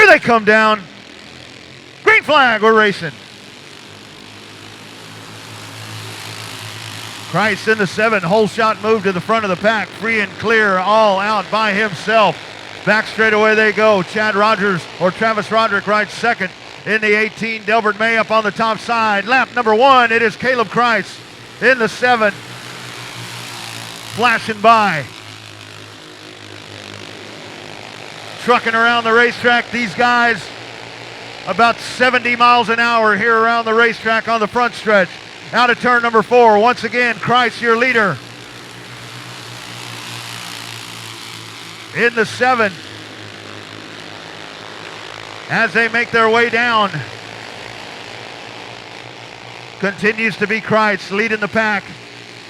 Here they come down. Green flag, we're racing. Christ in the 7, whole shot move to the front of the pack, free and clear, all out by himself. Back straightaway they go. Chad Rogers or Travis Roderick rides second. In the 18, Delbert May up on the top side. Lap number 1, it is Caleb Christ in the 7. Flashing by. Trucking around the racetrack. These guys about 70 miles an hour here around the racetrack on the front stretch. Out of turn number 4. Once again, Christ your leader. In the 7. As they make their way down. Continues to be Christ leading the pack.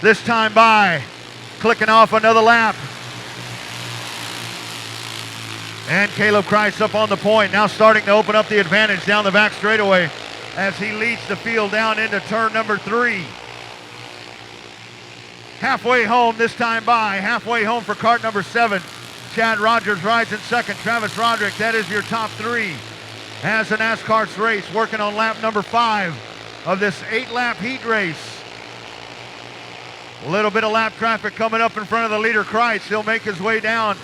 This time by. Clicking off another lap. And Caleb Christ up on the point. Now starting to open up the advantage down the back straightaway as he leads the field down into turn number 3. Halfway home this time by. Halfway home for cart number 7. Chad Rogers rides in second. Travis Roderick, that is your top 3 as the NASCAR's race, working on lap number 5 of this 8-lap heat race. A little bit of lap traffic coming up in front of the leader, Christ. He'll make his way down.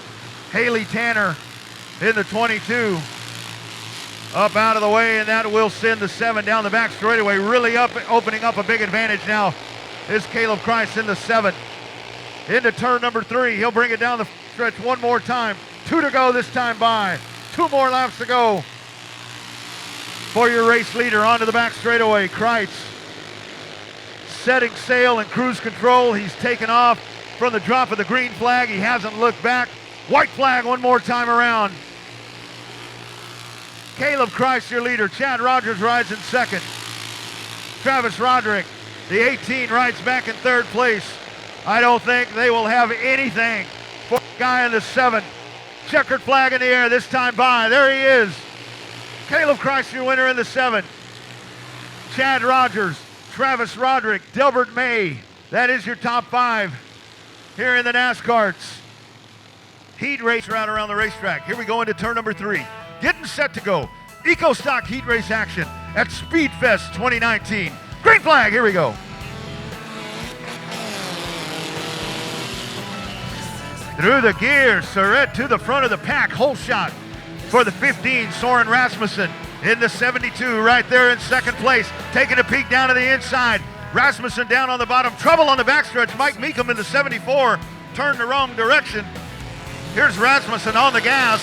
Haley Tanner in the 22. Up out of the way, and that will send the 7 down the back straightaway. Really opening up a big advantage now is Caleb Christ in the 7. Into turn number 3. He'll bring it down the stretch one more time. 2 to go this time by. 2 more laps to go for your race leader onto the back straightaway. Christ setting sail and cruise control. He's taken off from the drop of the green flag. He hasn't looked back. White flag one more time around. Caleb Christ, your leader. Chad Rogers rides in second. Travis Roderick, the 18, rides back in third place. I don't think they will have anything for the guy in the 7. Checkered flag in the air this time by. There he is. Caleb Christ, your winner in the 7. Chad Rogers, Travis Roderick, Delbert May. That is your top 5 here in the NASCAR's heat race route around the racetrack. Here we go into turn number 3. Getting set to go. Eco Stock heat race action at Speedfest 2019. Green flag, here we go. Through the gears, Surratt to the front of the pack. Whole shot for the 15, Soren Rasmussen in the 72, right there in second place. Taking a peek down to the inside. Rasmussen down on the bottom. Trouble on the backstretch. Mike Meekum in the 74 turned the wrong direction. Here's Rasmussen on the gas.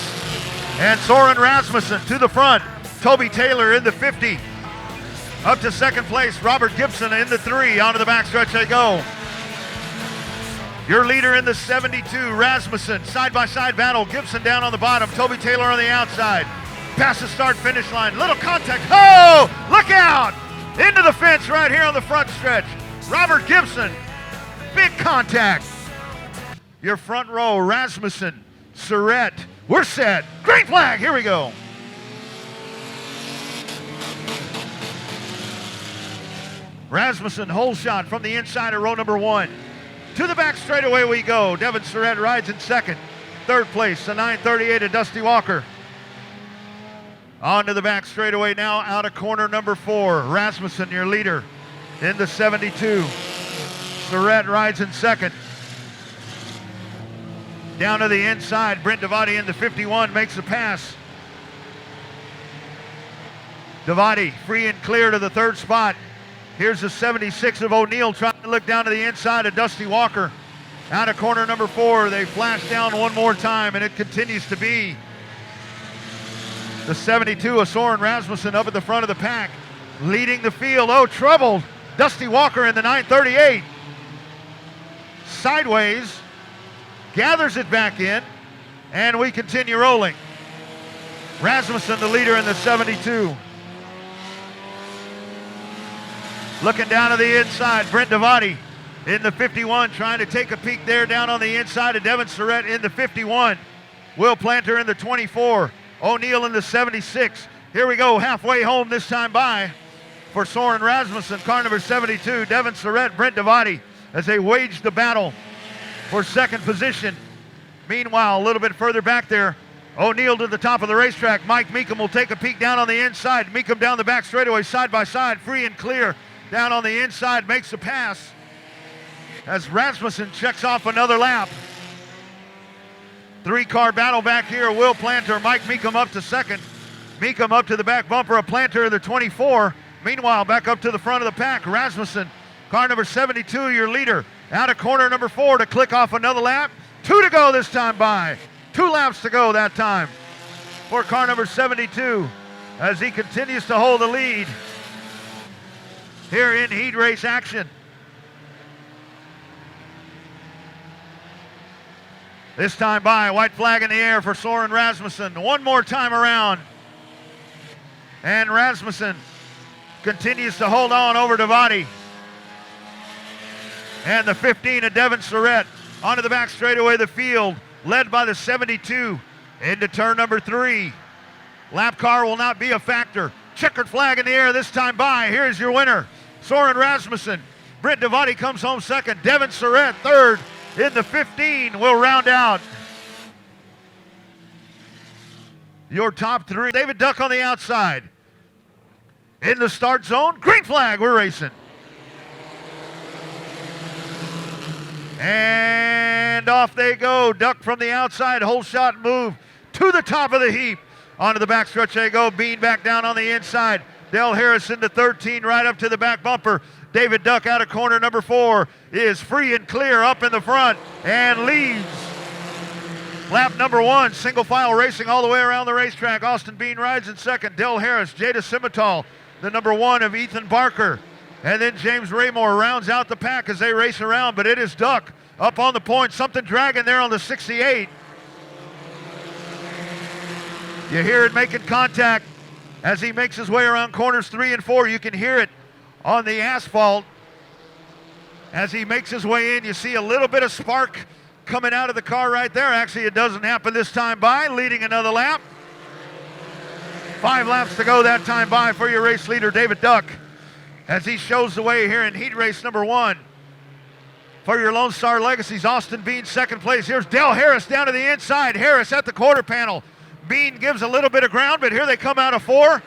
And Soren Rasmussen to the front. Toby Taylor in the 50. Up to second place, Robert Gibson in the 3. Onto the backstretch they go. Your leader in the 72, Rasmussen. Side-by-side battle. Gibson down on the bottom. Toby Taylor on the outside. Past the start-finish line. Little contact. Oh! Look out! Into the fence right here on the front stretch. Robert Gibson. Big contact. Your front row, Rasmussen, Surratt. We're set. Green flag. Here we go. Rasmussen, whole shot from the inside of row number 1. To the back straightaway we go. Devin Surratt rides in second. Third place, the 938 of Dusty Walker. On to the back straightaway now, out of corner number 4. Rasmussen, your leader, in the 72. Surratt rides in second. Down to the inside, Brent Davati in the 51 makes a pass. Davati free and clear to the third spot. Here's the 76 of O'Neill trying to look down to the inside of Dusty Walker. Out of corner number 4, they flash down one more time, and it continues to be the 72 of Soren Rasmussen up at the front of the pack, leading the field. Oh, trouble. Dusty Walker in the 938. Sideways, gathers it back in, and we continue rolling. Rasmussen, the leader in the 72. Looking down to the inside, Brent Davati in the 51, trying to take a peek there down on the inside of Devin Surratt in the 51. Will Planter in the 24. O'Neill in the 76. Here we go, halfway home this time by for Soren Rasmussen, car number 72, Devin Surratt, Brent Davati, as they wage the battle for second position. Meanwhile, a little bit further back there, O'Neal to the top of the racetrack. Mike Meekum will take a peek down on the inside. Meekum down the back straightaway, side by side, free and clear. Down on the inside, makes the pass as Rasmussen checks off another lap. 3-car battle back here. Will Planter, Mike Meekum up to second. Meekum up to the back bumper of Planter in the 24. Meanwhile, back up to the front of the pack, Rasmussen, car number 72, your leader. Out of corner number 4 to click off another lap. 2 to go this time by. 2 laps to go that time for car number 72 as he continues to hold the lead here in heat race action. This time by, white flag in the air for Soren Rasmussen. One more time around. And Rasmussen continues to hold on over Davati. And the 15 of Devin Surratt onto the back straightaway of the field, led by the 72 into turn number 3. Lap car will not be a factor. Checkered flag in the air this time by. Here's your winner, Soren Rasmussen. Britt Davati comes home second. Devin Surratt third in the 15 will round out your top 3. David Duck on the outside. In the start zone, green flag, we're racing. And off they go. Duck from the outside, whole shot move to the top of the heap. Onto the backstretch they go. Bean back down on the inside. Dale Harris into 13, right up to the back bumper. David Duck out of corner number 4 is free and clear up in the front and leads lap number 1. Single file racing all the way around the racetrack. Austin Bean rides in second. Dale Harris, Jada Simmental, the number 1 of Ethan Barker. And then James Raymore rounds out the pack as they race around, but it is Duck up on the point. Something dragging there on the 68. You hear it making contact as he makes his way around corners 3 and 4. You can hear it on the asphalt as he makes his way in. You see a little bit of spark coming out of the car right there. Actually, it doesn't happen this time by, leading another lap. 5 laps to go that time by for your race leader, David Duck, as he shows the way here in heat race number 1. For your Lone Star Legacies, Austin Bean second place. Here's Dale Harris down to the inside. Harris at the quarter panel. Bean gives a little bit of ground, but here they come out of 4.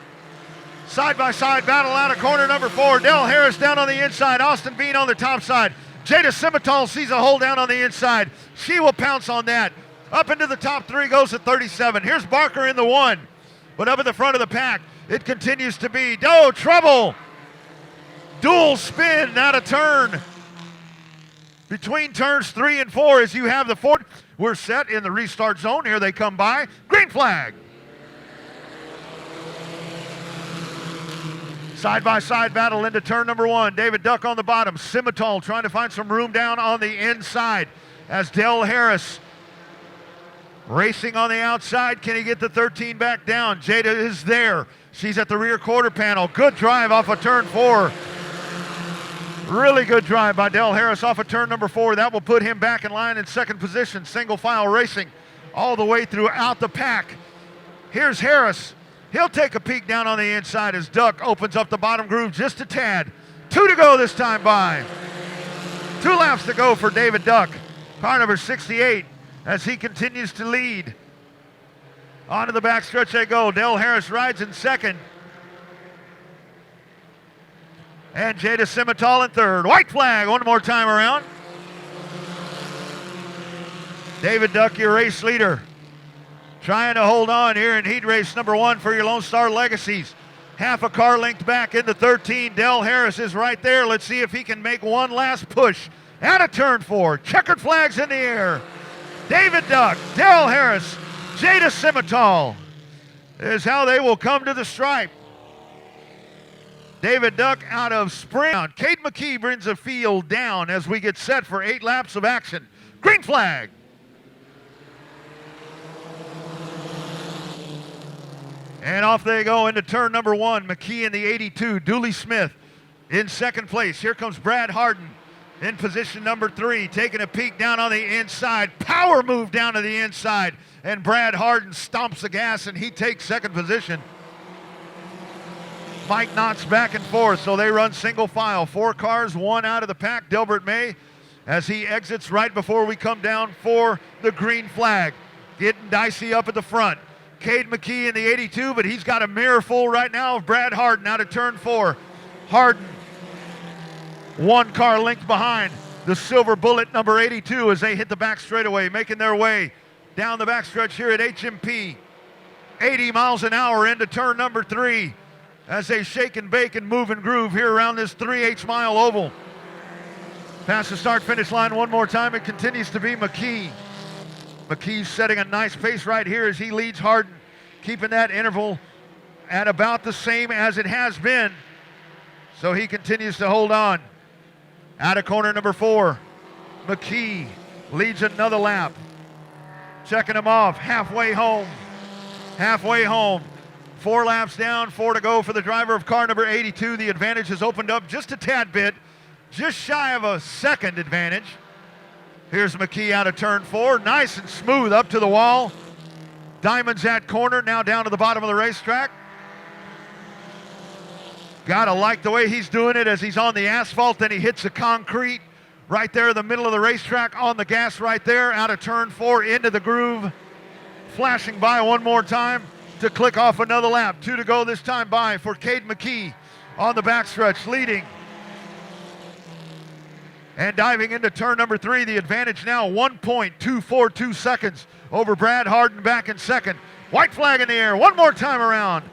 Side-by-side battle out of corner number 4. Dale Harris down on the inside. Austin Bean on the top side. Jada Simmental sees a hole down on the inside. She will pounce on that. Up into the top 3 goes at 37. Here's Barker in the 1. But up at the front of the pack, it continues to be trouble. Dual spin out of turn. Between turns 3 and 4 as you have the 4. We're set in the restart zone. Here they come by. Green flag. Side-by-side battle into turn number 1. David Duck on the bottom. Simmental trying to find some room down on the inside as Dale Harris racing on the outside. Can he get the 13 back down? Jada is there. She's at the rear quarter panel. Good drive off of turn 4. Really good drive by Dale Harris off of turn number 4. That will put him back in line in second position. Single file racing all the way throughout the pack. Here's Harris. He'll take a peek down on the inside as Duck opens up the bottom groove just a tad. 2 to go this time by. 2 laps to go for David Duck. Car number 68 as he continues to lead. Onto the back stretch they go. Dale Harris rides in second. And Jada Simmental in third. White flag one more time around. David Duck, your race leader, trying to hold on here in heat race number 1 for your Lone Star Legacies. Half a car length back into 13. Dale Harris is right there. Let's see if he can make one last push. Out of turn 4. Checkered flags in the air. David Duck, Dale Harris, Jada Simmental is how they will come to the stripe. David Duck out of Spring. Cade McKee brings the field down as we get set for 8 laps of action. Green flag. And off they go into turn number 1. McKee in the 82. Dooley Smith in second place. Here comes Brad Harden in position number 3, taking a peek down on the inside. Power move down to the inside. And Brad Harden stomps the gas and he takes second position. Mike Knotts back and forth, so they run single file. 4 cars, 1 out of the pack. Delbert May as he exits right before we come down for the green flag. getting dicey up at the front. Cade McKee in the 82, but he's got a mirror full right now of Brad Harden out of turn 4. Harden, 1 car length behind the Silver Bullet number 82 as they hit the back straightaway, making their way down the backstretch here at HMP. 80 miles an hour into turn number 3 as they shake and bake and move and groove here around this 3/8 mile oval. Past the start-finish line one more time, it continues to be McKee. McKee's setting a nice pace right here as he leads Harden, keeping that interval at about the same as it has been. So he continues to hold on. Out of corner number 4, McKee leads another lap. Checking him off, halfway home. 4 laps down, 4 to go for the driver of car number 82. The advantage has opened up just a tad bit, just shy of a second advantage. Here's McKee out of turn 4, nice and smooth up to the wall. Diamond's at corner, now down to the bottom of the racetrack. Gotta like the way he's doing it as he's on the asphalt, then he hits the concrete right there in the middle of the racetrack, on the gas right there, out of turn 4 into the groove. Flashing by one more time to click off another lap. 2 to go this time by for Cade McKee on the backstretch, leading. And diving into turn number 3, the advantage now 1.242 seconds over Brad Harden back in second. White flag in the air, one more time around.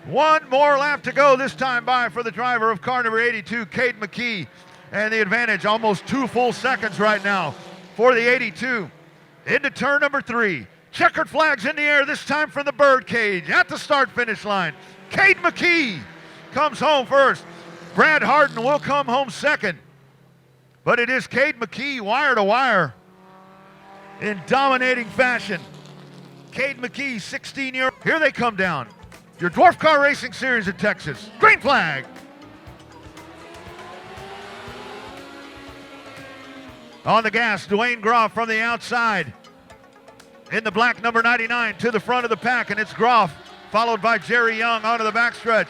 1 more lap to go this time by for the driver of car number 82, Cade McKee. And the advantage almost 2 full seconds right now for the 82. Into turn number 3. Checkered flags in the air, this time from the birdcage at the start-finish line. Cade McKee comes home first. Brad Harden will come home second. But it is Cade McKee wire to wire in dominating fashion. Cade McKee, 16-year-old. Here they come down. Your Dwarf Car Racing Series at Texas. Green flag. On the gas, Dwayne Groff from the outside. In the black number 99 to the front of the pack, and it's Groff, followed by Jerry Young onto the backstretch.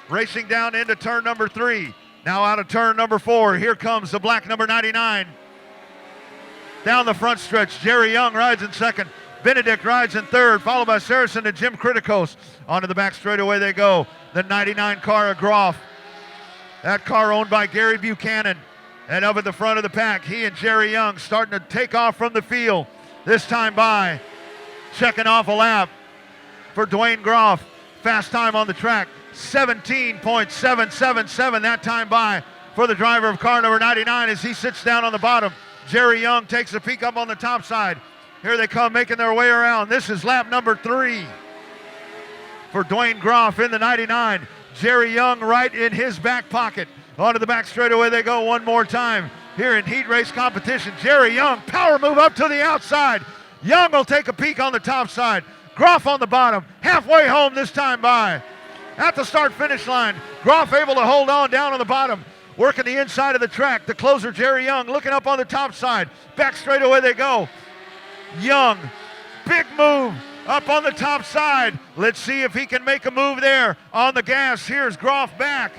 Racing down into turn number 3. Now out of turn number 4, here comes the black number 99. Down the front stretch, Jerry Young rides in second. Benedict rides in third, followed by Saracen and Jim Kritikos. Onto the back straightaway they go. The 99 car of Groff. That car owned by Gary Buchanan. And up at the front of the pack, he and Jerry Young starting to take off from the field. This time by, checking off a lap for Dwayne Groff. Fast time on the track, 17.777 that time by for the driver of car number 99 as he sits down on the bottom. Jerry Young takes a peek up on the top side. Here they come, making their way around. This is lap number 3 for Dwayne Groff in the 99. Jerry Young right in his back pocket. Onto the back straightaway they go one more time. Here in heat race competition, Jerry Young, power move up to the outside. Young will take a peek on the top side. Groff on the bottom, halfway home this time by. At the start-finish line, Groff able to hold on down on the bottom, working the inside of the track. The closer, Jerry Young, looking up on the top side. Back straightaway they go. Young, big move up on the top side. Let's see if he can make a move there on the gas. Here's Groff back.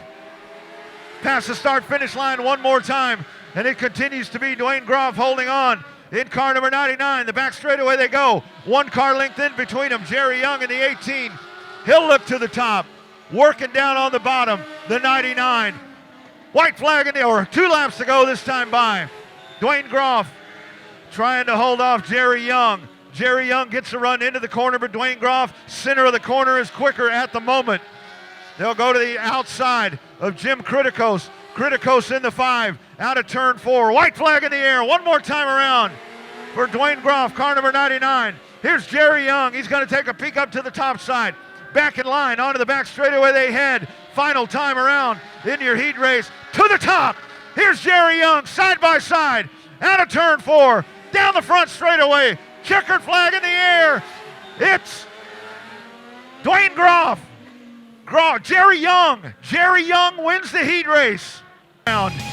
Past the start-finish line one more time. And it continues to be Dwayne Groff holding on in car number 99. The back straightaway they go. 1 car length in between them. Jerry Young in the 18. He'll look to the top. Working down on the bottom. The 99. White flag in the air. 2 laps to go this time by. Dwayne Groff trying to hold off Jerry Young. Jerry Young gets a run into the corner, but Dwayne Groff, center of the corner, is quicker at the moment. They'll go to the outside of Jim Kritikos. Kritikos in the 5, out of turn 4. White flag in the air, one more time around for Dwayne Groff, car number 99. Here's Jerry Young. He's going to take a peek up to the top side. Back in line, onto the back straightaway they head. Final time around in your heat race. To the top. Here's Jerry Young, side by side, out of turn 4. Down the front straightaway. Checkered flag in the air. It's Dwayne Groff. Jerry Young. Jerry Young wins the heat race.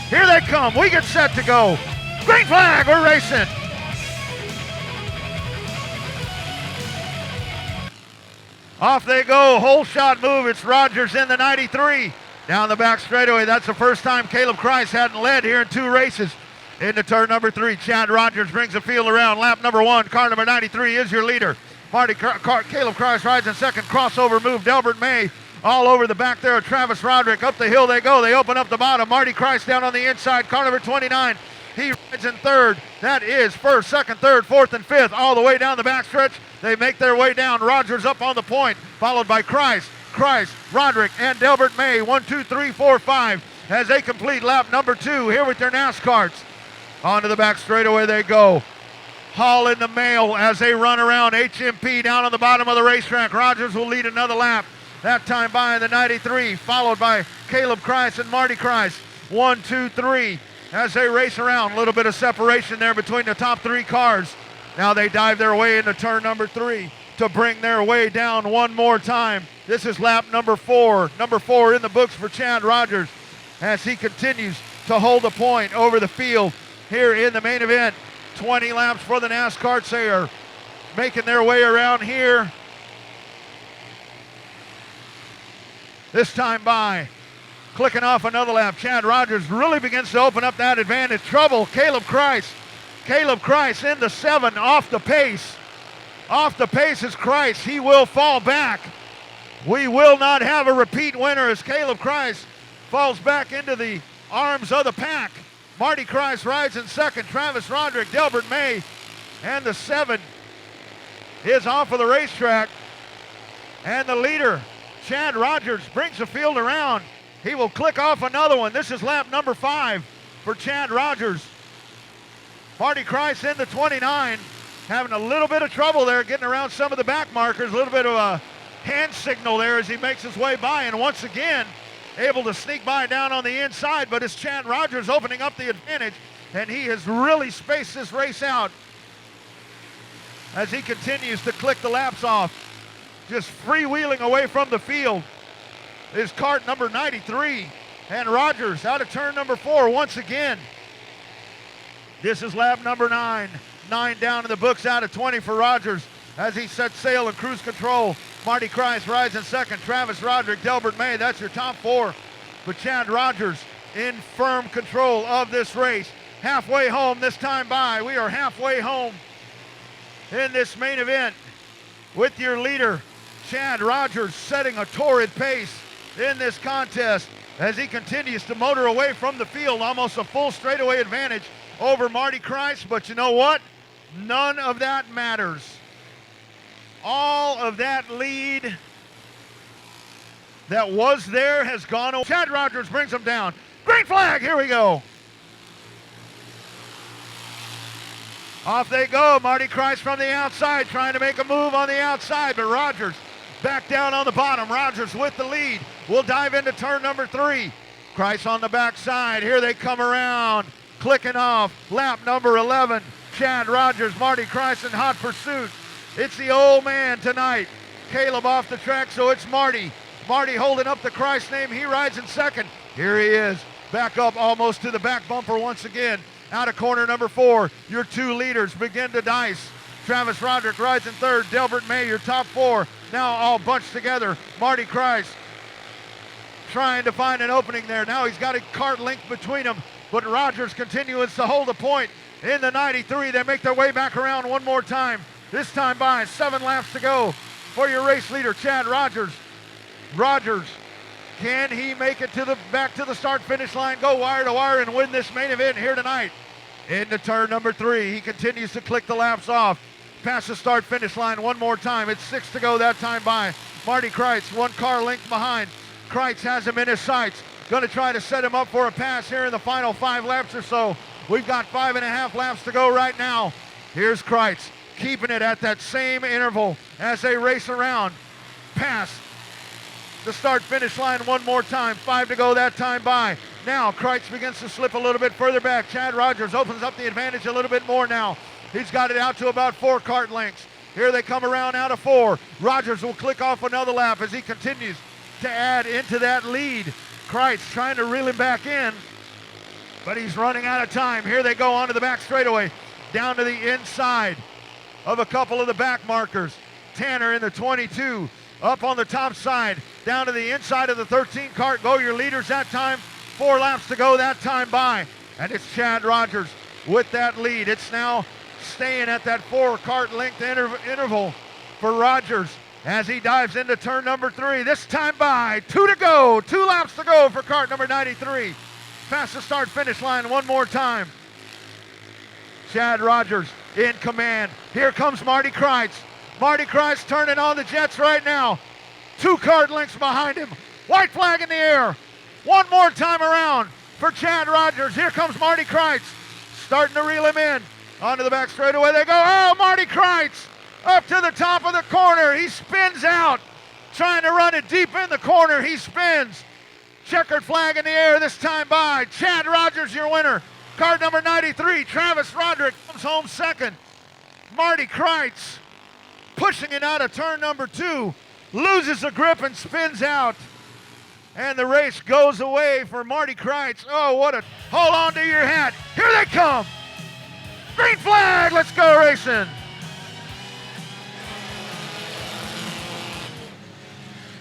Here they come. We get set to go. Green flag. We're racing. Off they go. Whole shot move. It's Rogers in the 93. Down the back straightaway. That's the first time Caleb Kreis hadn't led here in 2 races. Into turn number 3, Chad Rogers brings the field around. Lap number 1, car number 93 is your leader. Caleb Christ rides in second. Crossover move, Delbert May all over the back there of Travis Roderick. Up the hill they go. They open up the bottom. Marty Christ down on the inside. Car number 29. He rides in third. That is first, second, third, fourth, and fifth. All the way down the backstretch. They make their way down. Rogers up on the point, followed by Christ, Roderick, and Delbert May. 1, 2, 3, 4, 5 as they complete lap number 2 here with their NASCARs. Onto the back straightaway they go. Hall in the mail as they run around. HMP down on the bottom of the racetrack. Rogers will lead another lap. That time by the 93, followed by Caleb Christ and Marty Christ. 1, 2, 3 as they race around. A little bit of separation there between the top 3 cars. Now they dive their way into turn number 3 to bring their way down one more time. This is lap number 4. Number 4 in the books for Chad Rogers as he continues to hold the point over the field here in the main event. 20 laps for the NASCAR. They are making their way around here. This time by clicking off another lap. Chad Rogers really begins to open up that advantage. Trouble, Caleb Christ in the 7 off the pace. Off the pace is Christ. He will fall back. We will not have a repeat winner as Caleb Christ falls back into the arms of the pack. Marty Christ rides in second. Travis Roderick, Delbert May, and the 7 is off of the racetrack. And the leader, Chad Rogers, brings the field around. He will click off another one. This is lap number 5 for Chad Rogers. Marty Christ in the 29, having a little bit of trouble there getting around some of the back markers. A little bit of a hand signal there as he makes his way by, and once again able to sneak by down on the inside, but it's Chad Rogers opening up the advantage, and he has really spaced this race out as he continues to click the laps off. Just freewheeling away from the field is cart number 93, and Rogers out of turn number 4 once again. This is lap number 9. 9 down in the books out of 20 for Rogers as he sets sail and cruise control. Marty Christ rides in second. Travis Roderick, Delbert May, that's your top 4. But Chad Rogers in firm control of this race. Halfway home this time by. We are halfway home in this main event with your leader, Chad Rogers, setting a torrid pace in this contest as he continues to motor away from the field. Almost a full straightaway advantage over Marty Christ, but you know what? None of that matters. All of that lead that was there has gone away. Chad Rogers brings him down. Green flag, here we go. Off they go. Marty Christ from the outside trying to make a move on the outside, but Rogers back down on the bottom. Rogers with the lead. We'll dive into turn number 3. Christ on the backside. Here they come around. Clicking off lap number 11. Chad Rogers, Marty Christ in hot pursuit. It's the old man tonight. Caleb off the track, so it's Marty. Marty holding up the Christ name. He rides in second. Here he is. Back up almost to the back bumper once again. Out of corner number 4. Your 2 leaders begin to dice. Travis Roderick rides in third. Delbert May, your top 4. Now all bunched together. Marty Christ trying to find an opening there. Now he's got a cart link between them, but Rogers continues to hold the point in the 93. They make their way back around one more time. This time by 7 laps to go for your race leader, Chad Rogers. Rogers, can he make it to the back to the start-finish line, go wire to wire, and win this main event here tonight? Into turn number 3. He continues to click the laps off. Past the start-finish line one more time. It's 6 to go that time by. Marty Kreitz, 1 car length behind. Kreitz has him in his sights. Going to try to set him up for a pass here in the final 5 laps or so. We've got 5.5 laps to go right now. Here's Kreitz, keeping it at that same interval as they race around. Past the start-finish line one more time. 5 to go that time by. Now Kreitz begins to slip a little bit further back. Chad Rogers opens up the advantage a little bit more now. He's got it out to about 4 cart lengths. Here they come around out of 4. Rogers will click off another lap as he continues to add into that lead. Kreitz trying to reel him back in, but he's running out of time. Here they go onto the back straightaway, down to the inside of a couple of the back markers. Tanner in the 22, up on the top side, down to the inside of the 13 cart. Go your leaders that time. 4 laps to go that time by. And it's Chad Rogers with that lead. It's now staying at that 4-kart length interval for Rogers as he dives into turn number 3. This time by 2 to go, 2 laps to go for kart number 93. Fastest start finish line one more time. Chad Rogers in command. Here comes Marty Kreitz. Marty Kreitz turning on the jets right now. 2 kart lengths behind him. White flag in the air. One more time around for Chad Rogers. Here comes Marty Kreitz. Starting to reel him in. Onto the back straightaway they go. Oh, Marty Kreitz up to the top of the corner. He spins out. Trying to run it deep in the corner. He spins. Checkered flag in the air this time by Chad Rogers, your winner. Kart number 93, Travis Roderick comes home second. Marty Kreitz pushing it out of turn number 2. Loses the grip and spins out. And the race goes away for Marty Kreitz. Oh, what a, hold on to your hat. Here they come. Green flag, let's go racing.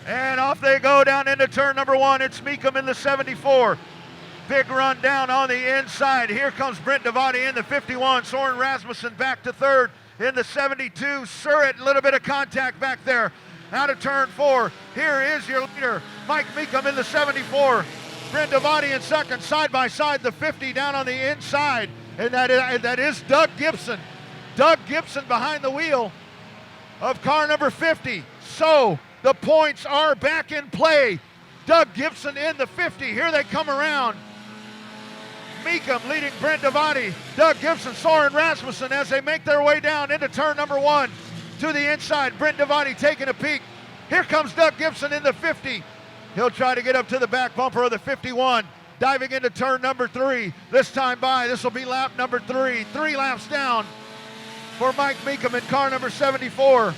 And off they go down into turn number 1. It's Meekum in the 74. Big run down on the inside. Here comes Brent Devati in the 51. Soren Rasmussen back to third in the 72. Surratt, a little bit of contact back there. Out of turn 4. Here is your leader, Mike Meekum in the 74. Brent Devati in second, side by side, the 50 down on the inside. And that is Doug Gibson. Doug Gibson behind the wheel of car number 50. So the points are back in play. Doug Gibson in the 50. Here they come around. Meekum leading Brent Devati. Doug Gibson, Soren Rasmussen as they make their way down into turn number 1 to the inside. Brent Devati taking a peek. Here comes Doug Gibson in the 50. He'll try to get up to the back bumper of the 51. Diving into turn number 3. This time by, this will be lap number 3. 3 laps down for Mike Meekum in car number 74.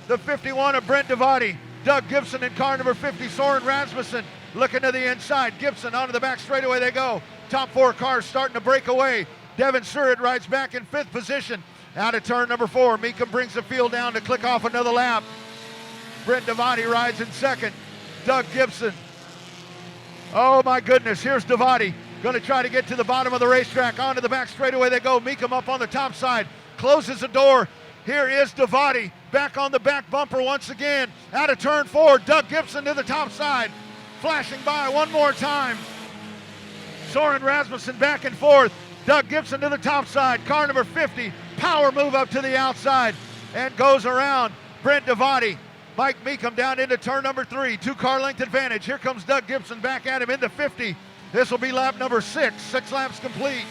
The 51 of Brent Devati. Doug Gibson in car number 50, Soren Rasmussen looking to the inside. Gibson onto the back straightaway they go. Top 4 cars starting to break away. Devin Surratt rides back in 5th position. Out of turn number 4, Meekum brings the field down to click off another lap. Brent Devati rides in 2nd. Doug Gibson. Oh my goodness, here's Devati. Going to try to get to the bottom of the racetrack. Onto the back straightaway they go. Meekum up on the top side. Closes the door. Here is Devati back on the back bumper once again. Out of turn 4, Doug Gibson to the top side. Flashing by one more time. Soren Rasmussen back and forth. Doug Gibson to the top side. Car number 50, power move up to the outside and goes around Brent Devati. Mike Meekum down into turn number 3. 2-car length advantage. Here comes Doug Gibson back at him into 50. This will be lap number 6. 6 laps complete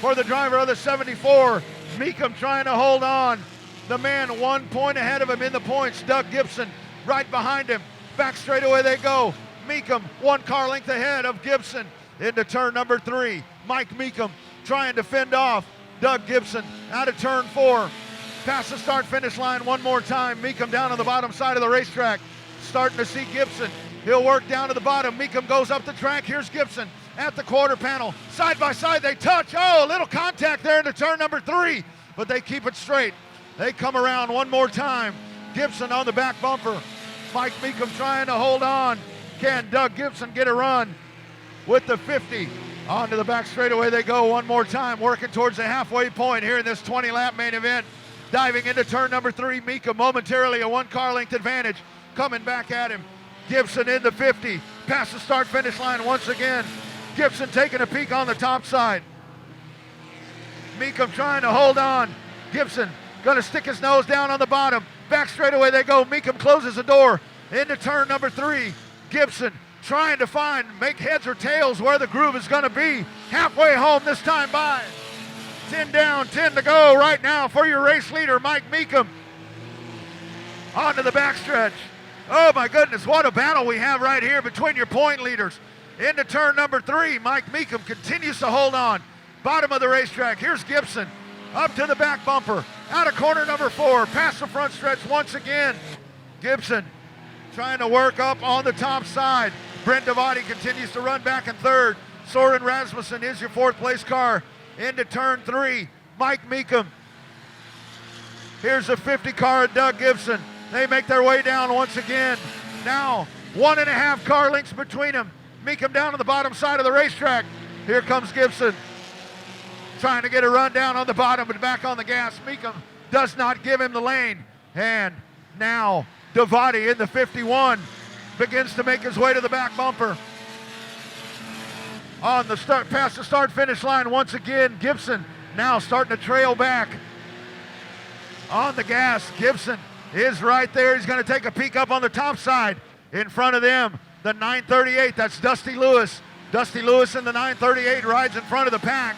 for the driver of the 74. Meekum trying to hold on. The man 1 point ahead of him in the points. Doug Gibson right behind him. Back straightaway they go. Meekum 1 car length ahead of Gibson into turn number 3. Mike Meekum trying to fend off Doug Gibson out of turn 4. Past the start finish line one more time. Meekum down on the bottom side of the racetrack. Starting to see Gibson. He'll work down to the bottom. Meekum goes up the track. Here's Gibson at the quarter panel. Side by side they touch. Oh, a little contact there into turn number 3. But they keep it straight. They come around one more time. Gibson on the back bumper. Mike Meekum trying to hold on. Can Doug Gibson get a run with the 50? Onto the back straightaway they go one more time, working towards the halfway point here in this 20-lap main event. Diving into turn number 3, Meekum momentarily a 1-car length advantage. Coming back at him. Gibson in the 50. Past the start finish line once again. Gibson taking a peek on the top side. Meekum trying to hold on. Gibson going to stick his nose down on the bottom. Back straightaway they go. Meekum closes the door into turn number 3. Gibson trying to make heads or tails where the groove is going to be. Halfway home this time by. 10 down, 10 to go right now for your race leader, Mike Meekum. Onto the backstretch. Oh my goodness, what a battle we have right here between your point leaders. Into turn number 3, Mike Meekum continues to hold on. Bottom of the racetrack, here's Gibson. Up to the back bumper, out of corner number 4, past the front stretch once again. Gibson trying to work up on the top side. Brent Devati continues to run back in 3rd. Soren Rasmussen is your 4th place car. Into turn 3, Mike Meekum. Here's the 50 car of Doug Gibson. They make their way down once again. Now, 1.5 car lengths between them. Meekum down on the bottom side of the racetrack. Here comes Gibson. trying to get a run down on the bottom, but back on the gas. Meekum does not give him the lane. And now Davati in the 51 begins to make his way to the back bumper. On the start, past the start-finish line once again, Gibson now starting to trail back. On the gas, Gibson is right there. He's going to take a peek up on the top side. In front of them, the 938, that's Dusty Lewis. Dusty Lewis in the 938 rides in front of the pack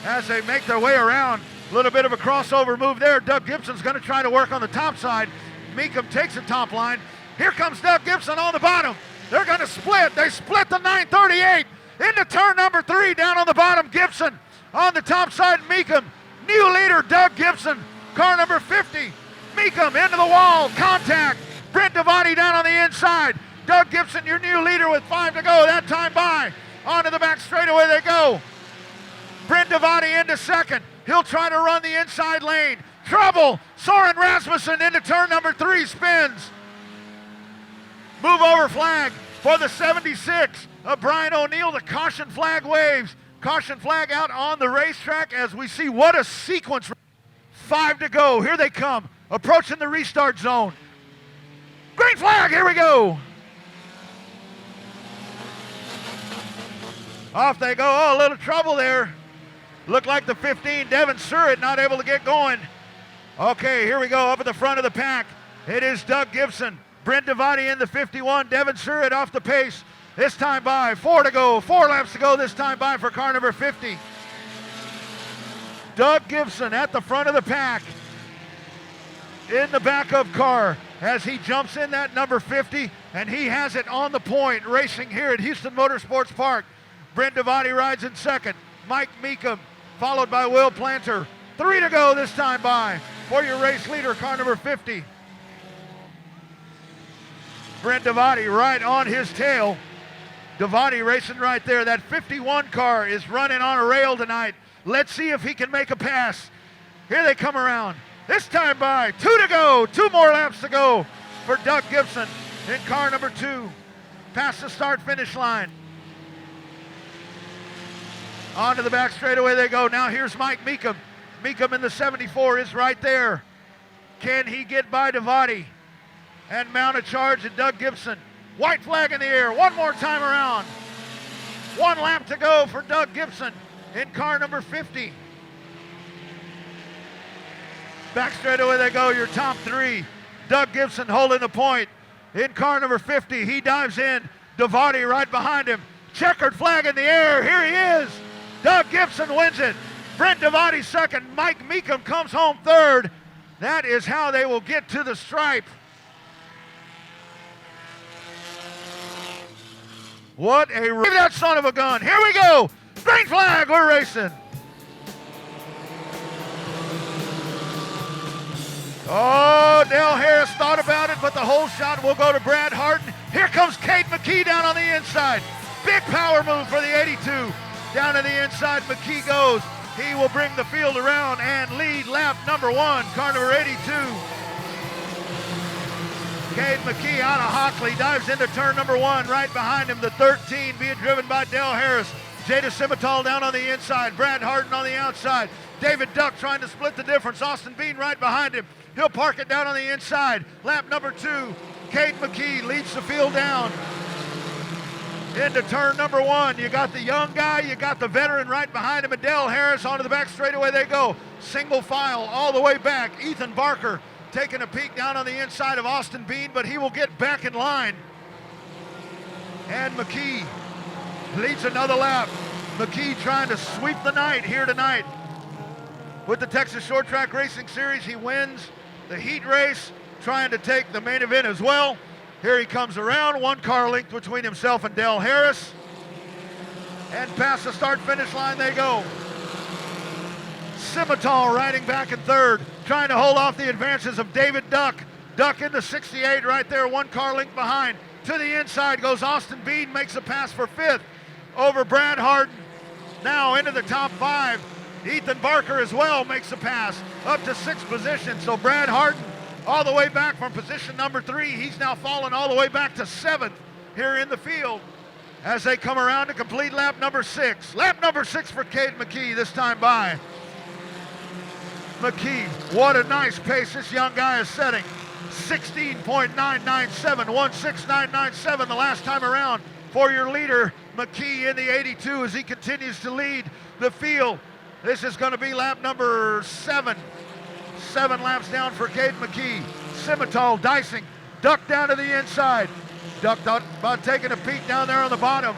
as they make their way around. A little bit of a crossover move there. Doug Gibson's going to try to work on the top side. Meekum takes the top line. Here comes Doug Gibson on the bottom. They're going to split. They split the 938 into turn number 3 down on the bottom. Gibson on the top side. Meekum, new leader Doug Gibson. Car number 50. Meekum into the wall. Contact. Brent Davati down on the inside. Doug Gibson, your new leader with 5 to go. That time by. Onto the back straightaway they go. Brent Davati into second. He'll try to run the inside lane. Trouble. Soren Rasmussen into turn number 3. Spins. Move over flag for the 76 of Brian O'Neill. The caution flag waves. Caution flag out on the racetrack as we see what a sequence. 5 to go. Here they come. Approaching the restart zone. Green flag. Here we go. Off they go. Oh, a little trouble there. Looked like the 15, Devin Surratt, not able to get going. Okay, here we go. Up at the front of the pack. It is Doug Gibson. Brent Davati in the 51. Devin Surratt off the pace. This time by. 4 to go. 4 laps to go this time by for car number 50. Doug Gibson at the front of the pack. In the backup car as he jumps in that number 50, and he has it on the point racing here at Houston Motorsports Park. Brent Davati rides in second. Mike Meekum followed by Will Planter. 3 to go this time by for your race leader, car number 50. Brent Davati right on his tail. Davati racing right there. That 51 car is running on a rail tonight. Let's see if he can make a pass. Here they come around. This time by. 2 to go. 2 more laps to go for Doug Gibson in car number 2. Past the start-finish line. Onto the back straightaway they go. Now here's Mike Meekum. Meekum in the 74 is right there. Can he get by Davati and mount a charge at Doug Gibson? White flag in the air. One more time around. 1 lap to go for Doug Gibson in car number 50. Back straightaway they go, your top 3. Doug Gibson holding the point in car number 50. He dives in. Davati right behind him. Checkered flag in the air. Here he is. Doug Gibson wins it. Brent Davati second. Mike Meekum comes home third. That is how they will get to the stripe. What a... Give that son of a gun. Here we go. Green flag. We're racing. Oh, Dale Harris thought about it, but the whole shot will go to Brad Harden. Here comes Cade McKee down on the inside. Big power move for the 82. Down to the inside, McKee goes. He will bring the field around and lead lap number 1, car number 82. Cade McKee out of Hockley dives into turn number 1. Right behind him, the 13 being driven by Dale Harris. Jada Simmental down on the inside. Brad Harden on the outside. David Duck trying to split the difference. Austin Bean right behind him. He'll park it down on the inside. Lap number 2. Cade McKee leads the field down. Into turn number 1. You got the young guy, you got the veteran right behind him, and Dale Harris onto the back straightaway they go. Single file all the way back. Ethan Barker taking a peek down on the inside of Austin Bean, but he will get back in line. And McKee leads another lap. McKee trying to sweep the night here tonight. With the Texas Short Track Racing Series, he wins the heat race, trying to take the main event as well. Here he comes around, 1 car length between himself and Dale Harris. And past the start-finish line they go. Simmental riding back in third, trying to hold off the advances of David Duck. Duck into 68 right there, 1 car length behind. To the inside goes Austin Bean, makes a pass for 5th over Brad Harden. Now into the top 5. Ethan Barker as well makes a pass up to 6th position. So Brad Harden all the way back from position number 3. He's now fallen all the way back to 7th here in the field as they come around to complete lap number 6. Lap number 6 for Cade McKee this time by. McKee. What a nice pace this young guy is setting. 16.997, 16997 the last time around for your leader, McKee, in the 82 as he continues to lead the field. This is going to be lap number 7. 7 laps down for Cade McKee. Simmental dicing, duck down to the inside. Duck about taking a peek down there on the bottom.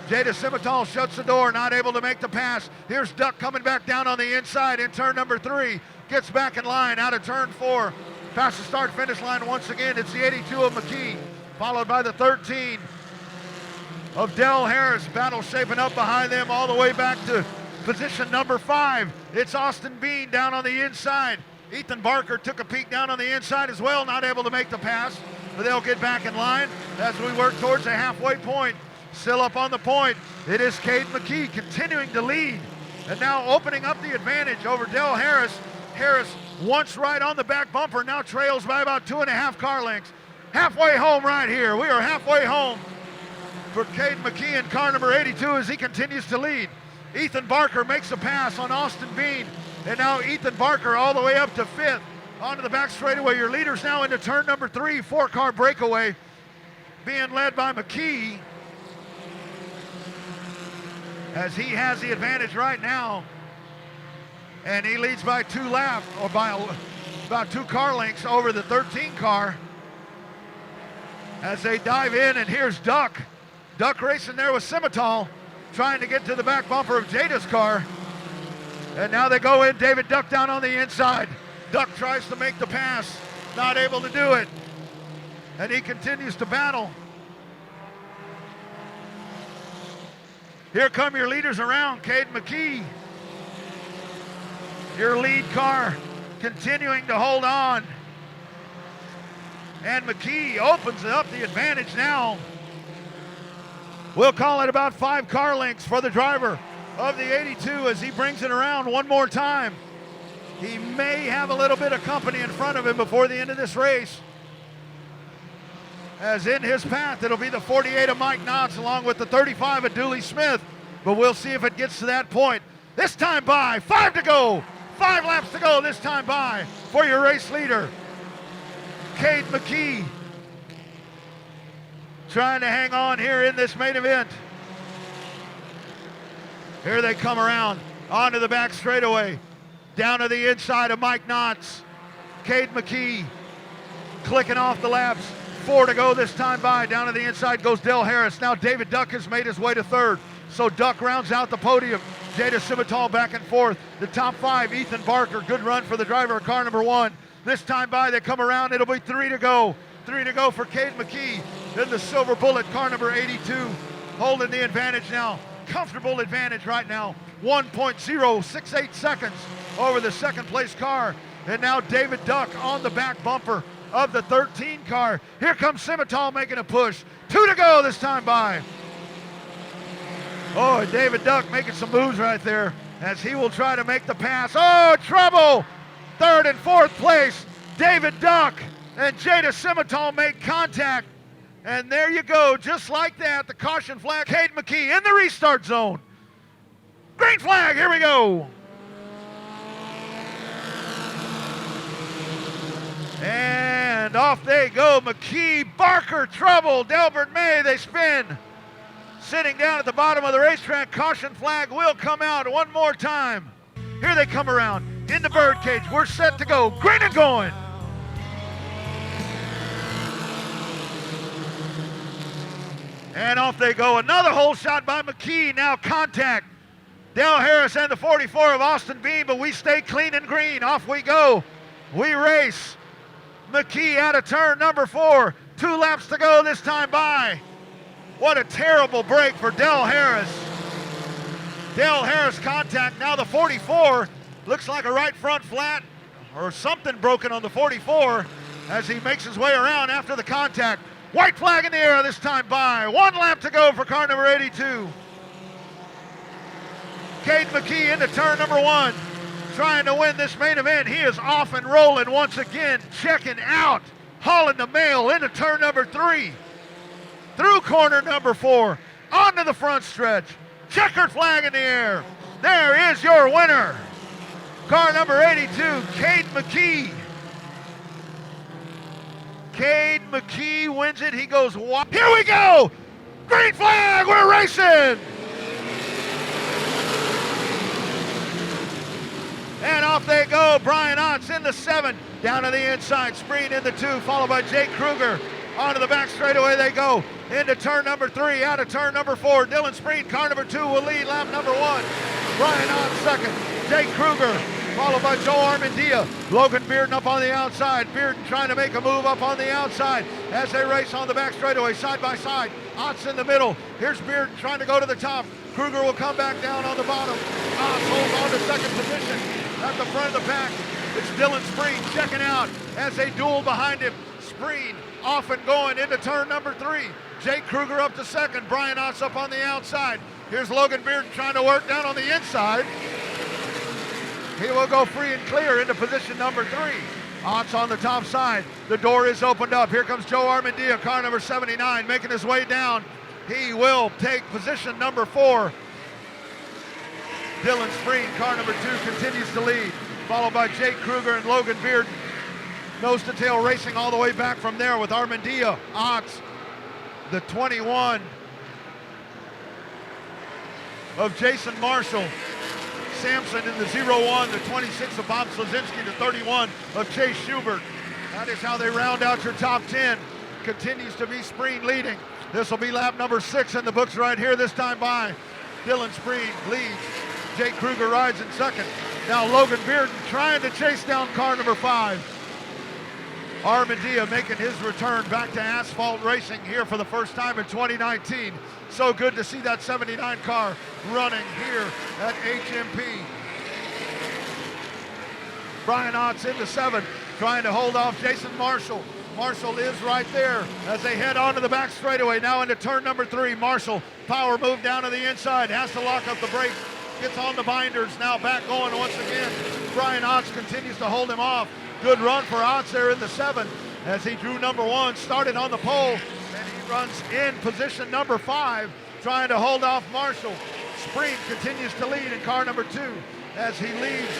Jada Simmental shuts the door, not able to make the pass. Here's Duck coming back down on the inside in turn number 3. Gets back in line out of turn 4. Past the start-finish line once again. It's the 82 of McKee, followed by the 13 of Dell Harris. Battle shaping up behind them all the way back to position number 5. It's Austin Bean down on the inside. Ethan Barker took a peek down on the inside as well, not able to make the pass, but they'll get back in line as we work towards the halfway point. Still up on the point, it is Cade McKee continuing to lead and now opening up the advantage over Dell Harris. Harris once right on the back bumper, now trails by about 2.5 car lengths. Halfway home right here. We are halfway home for Cade McKee in car number 82 as he continues to lead. Ethan Barker makes a pass on Austin Bean, and now Ethan Barker all the way up to 5th onto the back straightaway. Your leader's now into turn number 3, 4-car breakaway being led by McKee as he has the advantage right now, and he leads by 2 laps, or by about 2 car lengths over the 13 car as they dive in. And here's Duck racing there with Simmental, trying to get to the back bumper of Jada's car. And now they go in, David Duck down on the inside. Duck tries to make the pass, not able to do it, and he continues to battle. Here come your leaders around. Cade McKee, your lead car, continuing to hold on. And McKee opens up the advantage now. We'll call it about 5 car lengths for the driver of the 82 as he brings it around one more time. He may have a little bit of company in front of him before the end of this race, as in his path it'll be the 48 of Mike Knotts along with the 35 of Dooley Smith, but we'll see if it gets to that point. This time by, 5 to go, 5 laps to go this time by for your race leader, Cade McKee, trying to hang on here in this main event. Here they come around onto the back straightaway, down to the inside of Mike Knotts. Cade McKee clicking off the laps. 4 to go this time by. Down to the inside goes Dell Harris. Now David Duck has made his way to 3rd. So Duck rounds out the podium. Jada Simmental back and forth. The top 5, Ethan Barker. Good run for the driver of car number 1. This time by, they come around. It'll be 3 to go. 3 to go for Cade McKee. Then the Silver Bullet, car number 82, holding the advantage now. Comfortable advantage right now. 1.068 seconds over the 2nd place car. And now David Duck on the back bumper of the 13 car. Here comes Simmental making a push. 2 to go this time by. Oh, David Duck making some moves right there as he will try to make the pass. Oh, trouble! 3rd and 4th place, David Duck and Jada Simmental make contact. And there you go, just like that, the caution flag. Cade McKee in the restart zone. Green flag, here we go. And off they go. McKee, Barker, trouble, Delbert May, they spin. Sitting down at the bottom of the racetrack, caution flag will come out one more time. Here they come around in the birdcage. We're set to go. Green and going. And off they go. Another hole shot by McKee. Now contact. Dell Harris and the 44 of Austin Bean, but we stay clean and green. Off we go. We race. McKee out of turn number 4. 2 laps to go this time by. What a terrible break for Dell Harris. Dell Harris contact. Now the 44 looks like a right front flat or something broken on the 44 as he makes his way around after the contact. White flag in the air this time by. 1 lap to go for car number 82. Cade McKee into turn number 1, trying to win this main event. He is off and rolling once again, checking out, hauling the mail into turn number 3. Through corner number 4, onto the front stretch. Checkered flag in the air. There is your winner. Car number 82, Cade McKee. Cade McKee wins it. He goes wide. Here we go! Green flag, we're racing! And off they go. Brian Otts in the 7, down to the inside. Spreen in the 2, followed by Jake Kruger. Onto the back straightaway they go. Into turn number 3, out of turn number 4. Dylan Spreen, car number 2, will lead lap number 1. Brian Otts second. Jake Kruger, followed by Joe Armandia. Logan Bearden up on the outside. Bearden trying to make a move up on the outside as they race on the back straightaway, side by side. Otts in the middle. Here's Bearden trying to go to the top. Kruger will come back down on the bottom. Otts holds on to second position. At the front of the pack, it's Dylan Spreen checking out as they duel behind him. Spreen off and going into turn number 3. Jake Kruger up to second. Brian Otts up on the outside. Here's Logan Bearden trying to work down on the inside. He will go free and clear into position number 3. Otts on the top side. The door is opened up. Here comes Joe Armandia, car number 79, making his way down. He will take position number 4. Dylan Spreen, car number 2, continues to lead, followed by Jake Kruger and Logan Bearden. Nose to tail racing all the way back from there with Armandia, Otts, the 21 of Jason Marshall, Sampson in the 01, the 26 of Bob Slazinski, the 31 of Chase Schubert. That is how they round out your top 10. Continues to be Spreen leading. This will be lap number 6 in the books right here, this time by Dylan Spreen leads. Jake Kruger rides in second. Now Logan Bearden trying to chase down car number 5. Armandia making his return back to asphalt racing here for the first time in 2019. So good to see that 79 car running here at HMP. Brian Otts in the 7, trying to hold off Jason Marshall. Marshall is right there as they head onto the back straightaway. Now into turn number 3. Marshall, power move down to the inside, has to lock up the brake. Gets on the binders, now back going once again. Brian Otts continues to hold him off. Good run for Otts there in the 7 as he drew number 1, started on the pole, and he runs in position number 5, trying to hold off Marshall. Spreen continues to lead in car number 2 as he leads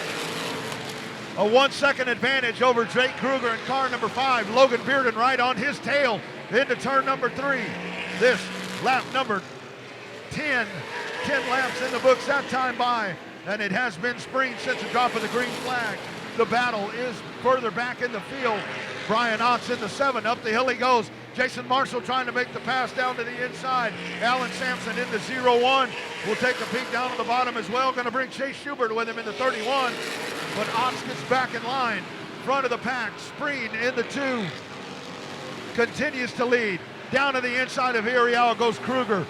a 1-second advantage over Jake Kruger in car number 5. Logan Bearden right on his tail into turn number 3. This lap number 10 laps in the books that time by, and it has been Spreen since the drop of the green flag. The battle is further back in the field. Brian Otts in the 7, up the hill he goes. Jason Marshall trying to make the pass down to the inside. Alan Sampson in the 01 will take a peek down to the bottom as well. Going to bring Chase Schubert with him in the 31, but Otts gets back in line. Front of the pack, Spreen in the 2, continues to lead. Down to the inside of Irial goes Kruger.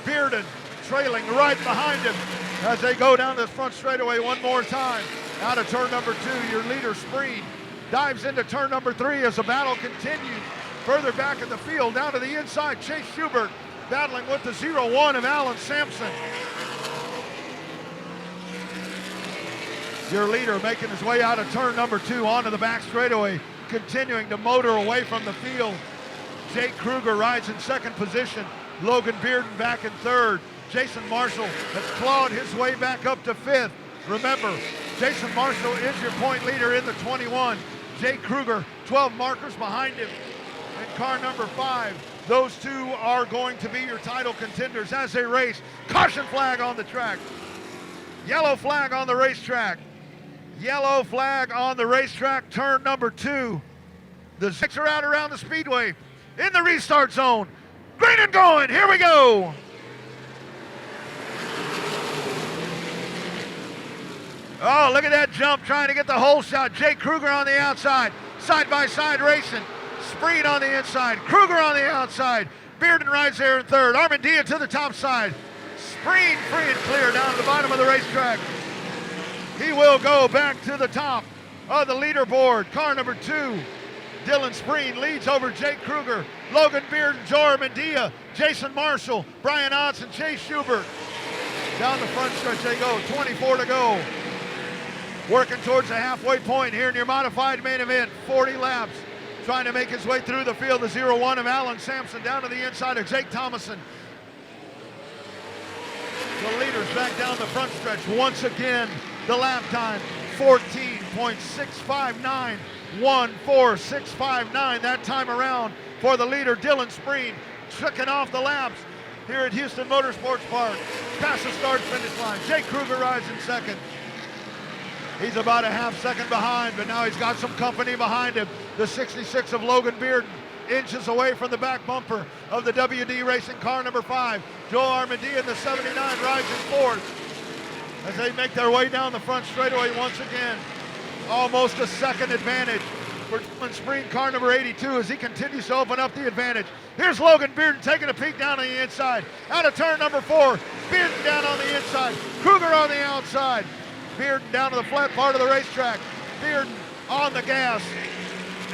Bearden trailing right behind him as they go down this front straightaway one more time. Out of turn number 2, your leader Spreen dives into turn number 3 as the battle continues. Further back in the field, down to the inside, Chase Schubert battling with the 01 of Alan Sampson. Your leader making his way out of turn number 2 onto the back straightaway, continuing to motor away from the field. Jake Kruger rides in second position. Logan Bearden back in third. Jason Marshall has clawed his way back up to 5th. Remember, Jason Marshall is your point leader in the 21. Jake Kruger, 12 markers behind him in car number 5. Those 2 are going to be your title contenders as they race. Caution flag on the track. Yellow flag on the racetrack. Yellow flag on the racetrack, turn number 2. The 6 are out around the speedway in the restart zone. Green and going, here we go. Oh, look at that jump, trying to get the whole shot. Jake Kruger on the outside, side by side racing. Spreen on the inside, Kruger on the outside. Bearden rides there in third. Armandia to the top side. Spreen free and clear down to the bottom of the racetrack. He will go back to the top of the leaderboard. Car number 2, Dylan Spreen leads over Jake Kruger. Logan Bearden, Joe Armandia, Jason Marshall, Brian Otts, and Chase Schubert. Down the front stretch they go, 24 to go. Working towards the halfway point here in your modified main event, 40 laps. Trying to make his way through the field, the 01 of Alan Sampson down to the inside of Jake Thomason. The leaders back down the front stretch once again. The lap time, 14.659, 14659 that time around for the leader, Dylan Spreen, tricking off the laps here at Houston Motorsports Park. Past the start finish line. Jake Kruger rides in second. He's about a half second behind, but now he's got some company behind him. The 66 of Logan Bearden inches away from the back bumper of the WD Racing car number 5. Joe Armandia in the 79 rides in fourth as they make their way down the front straightaway once again. Almost a second advantage for Dylan Spreen, car number 82, as he continues to open up the advantage. Here's Logan Bearden taking a peek down on the inside. Out of turn number 4, Bearden down on the inside, Kruger on the outside. Bearden down to the flat part of the racetrack. Bearden on the gas.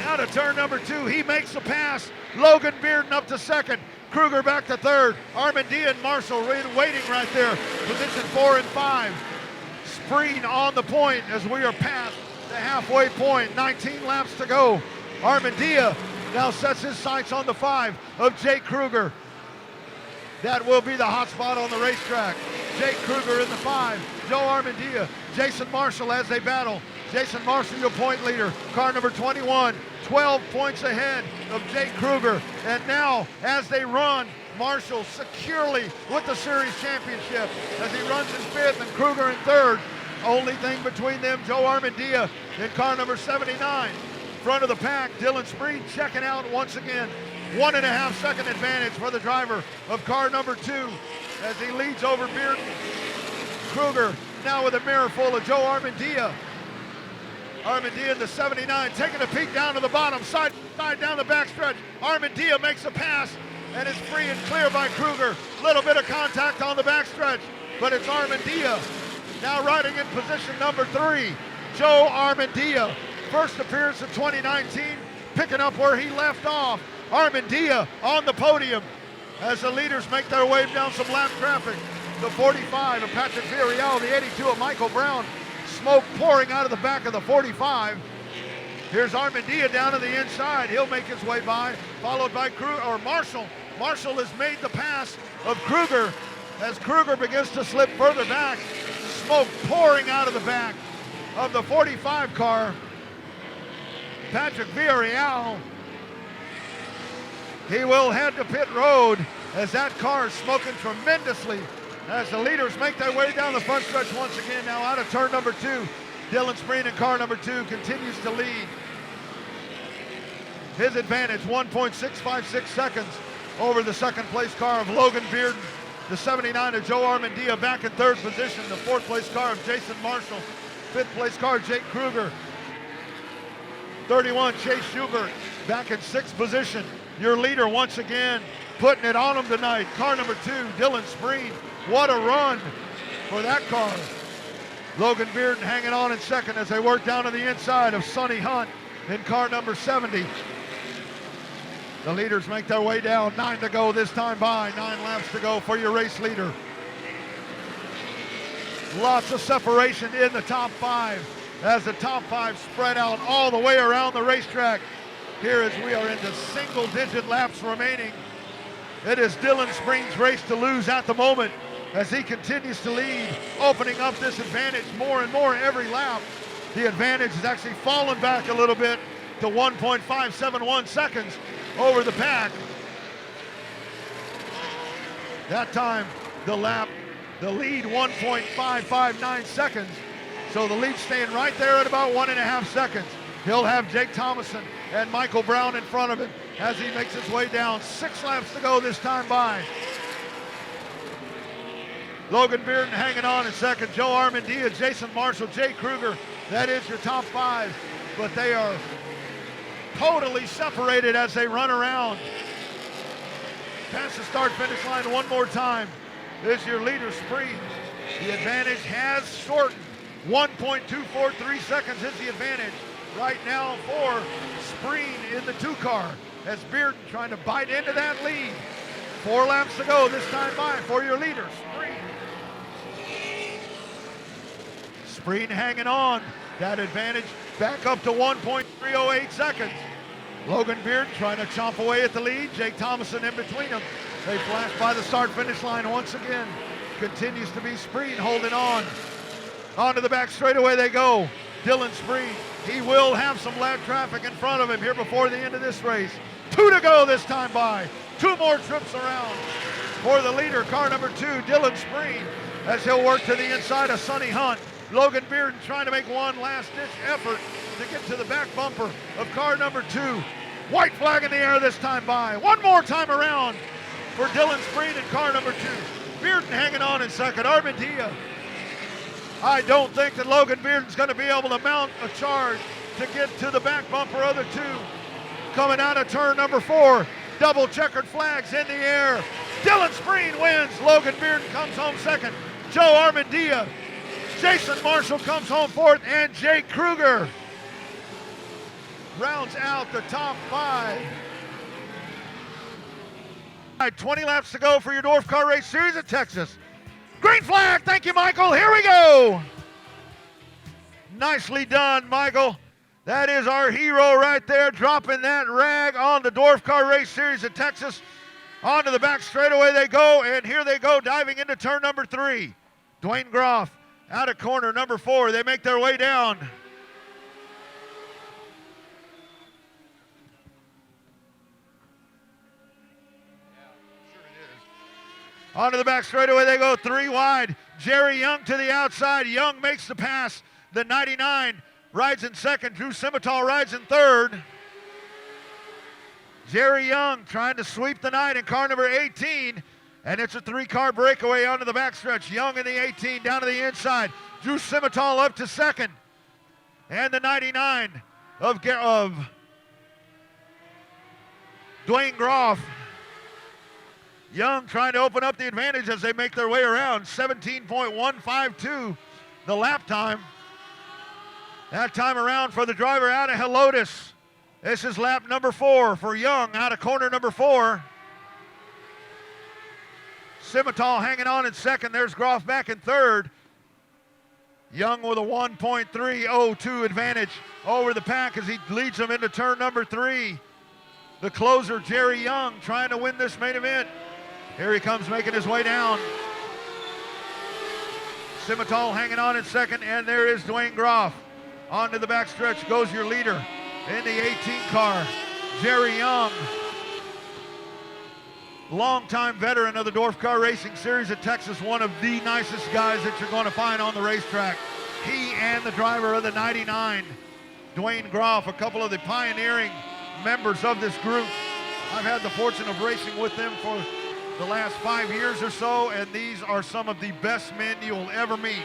Out of turn number 2, he makes the pass. Logan Bearden up to second. Kruger back to third. Armandia and Marshall waiting right there. Position 4 and 5. Spreen on the point as we are past the halfway point. 19 laps to go. Armandia now sets his sights on the 5 of Jake Kruger. That will be the hot spot on the racetrack. Jake Kruger in the 5. Joe Armandia, Jason Marshall as they battle. Jason Marshall, your point leader, car number 21, 12 points ahead of Jake Kruger. And now, as they run, Marshall securely with the series championship as he runs in 5th and Kruger in 3rd. Only thing between them, Joe Armandia in car number 79. Front of the pack, Dylan Spreen checking out once again. 1.5 second advantage for the driver of car number 2 as he leads over Bearden. Kruger now with a mirror full of Joe Armandia. Armandia in the 79 taking a peek down to the bottom, side down the backstretch. Armandia makes a pass and is free and clear by Kruger. Little bit of contact on the backstretch, but it's Armandia now riding in position number 3. Joe Armandia, first appearance of 2019, picking up where he left off. Armandia on the podium as the leaders make their way down some lap traffic. The 45 of Patrick Villarreal, the 82 of Michael Brown. Smoke pouring out of the back of the 45. Here's Armandia down to the inside. He'll make his way by, followed by Marshall. Marshall has made the pass of Kruger as Kruger begins to slip further back. Smoke pouring out of the back of the 45 car. Patrick Villarreal, he will head to pit road as that car is smoking tremendously as the leaders make their way down the front stretch once again. Now out of turn number 2, Dylan Spreen in car number 2 continues to lead. His advantage, 1.656 seconds over the second place car of Logan Bearden. The 79 of Joe Armandia back in 3rd position. The 4th place car of Jason Marshall. 5th place car, Jake Kruger. 31, Chase Schubert back in 6th position. Your leader once again, putting it on him tonight. Car number 2, Dylan Spreen. What a run for that car. Logan Bearden hanging on in 2nd as they work down to the inside of Sonny Hunt in car number 70. The leaders make their way down. 9 to go this time by. 9 laps to go for your race leader. Lots of separation in the top 5 as the top 5 spread out all the way around the racetrack. Here as we are into single-digit laps remaining. It is Dylan Spreen's race to lose at the moment as he continues to lead, opening up this advantage more and more every lap. The advantage has actually fallen back a little bit to 1.571 seconds over the pack. That time, the lead 1.559 seconds. So the lead staying right there at about 1.5 seconds. He'll have Jake Thomason and Michael Brown in front of him as he makes his way down. 6 laps to go this time by. Logan Bearden hanging on in 2nd. Joe Armandia, Jason Marshall, Jake Kruger. That is your top 5, but they are totally separated as they run around. Past the start-finish line one more time. This is your leader, Spreen. The advantage has shortened. 1.243 seconds is the advantage right now for Spreen in the 2 car as Bearden trying to bite into that lead. 4 laps to go this time by for your leader, Spreen. Spreen hanging on. That advantage back up to 1.308 seconds. Logan Bearden trying to chomp away at the lead. Jake Thomason in between them. They flash by the start-finish line once again. Continues to be Spreen holding on. Onto the back straightaway they go. Dylan Spreen. He will have some lap traffic in front of him here before the end of this race. 2 to go this time by. 2 more trips around for the leader, car number 2, Dylan Spreen, as he'll work to the inside of Sonny Hunt. Logan Bearden trying to make one last-ditch effort to get to the back bumper of car number 2. White flag in the air this time by. One more time around for Dylan Spreen in car number 2. Bearden hanging on in second. Armendilla. I don't think that Logan Bearden's going to be able to mount a charge to get to the back bumper of the 2. Coming out of turn number 4. Double checkered flags in the air. Dylan Spreen wins. Logan Bearden comes home second. Joe Armendilla. Jason Marshall comes home fourth. And Jake Kruger rounds out the top 5. 20 laps to go for your Dwarf Car Race Series at Texas. Green flag, thank you, Michael. Here we go. Nicely done, Michael. That is our hero right there, dropping that rag on the Dwarf Car Race Series at Texas. Onto the back straightaway they go, and here they go, diving into turn number 3. Dwayne Groff out of corner number 4. They make their way down. Onto the back straightaway they go, 3 wide. Jerry Young to the outside. Young makes the pass. The 99 rides in second. Drew Simmental rides in third. Jerry Young trying to sweep the night in car number 18. And it's a 3-car breakaway onto the backstretch. Young in the 18 down to the inside. Drew Simmental up to second. And the 99 of Dwayne Groff. Young trying to open up the advantage as they make their way around. 17.152 the lap time. That time around for the driver out of Helotes. This is lap number 4 for Young out of corner number 4. Simmental hanging on in second. There's Groff back in third. Young with a 1.302 advantage over the pack as he leads them into turn number 3. The closer, Jerry Young, trying to win this main event. Here he comes making his way down. Simmental hanging on in second, and there is Dwayne Groff. Onto the backstretch goes your leader in the 18 car, Jerry Young. Longtime veteran of the Dwarf Car Racing Series at Texas, one of the nicest guys that you're going to find on the racetrack. He and the driver of the 99, Dwayne Groff, a couple of the pioneering members of this group. I've had the fortune of racing with them for the last 5 years or so, and these are some of the best men you'll ever meet.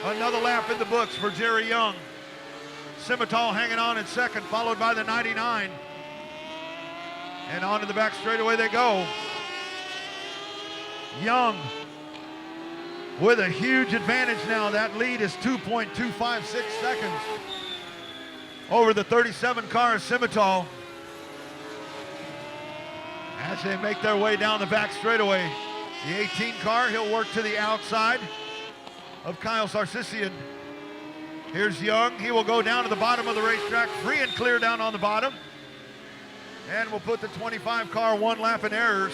Another lap in the books for Jerry Young. Simmental hanging on in second, followed by the 99. And onto the back straightaway they go. Young with a huge advantage now. That lead is 2.256 seconds over the 37 car of Simmental. As they make their way down the back straightaway, the 18 car, he'll work to the outside of Kyle Sarkisian. Here's Young. He will go down to the bottom of the racetrack, free and clear down on the bottom. And we'll put the 25 car 1 lap in errors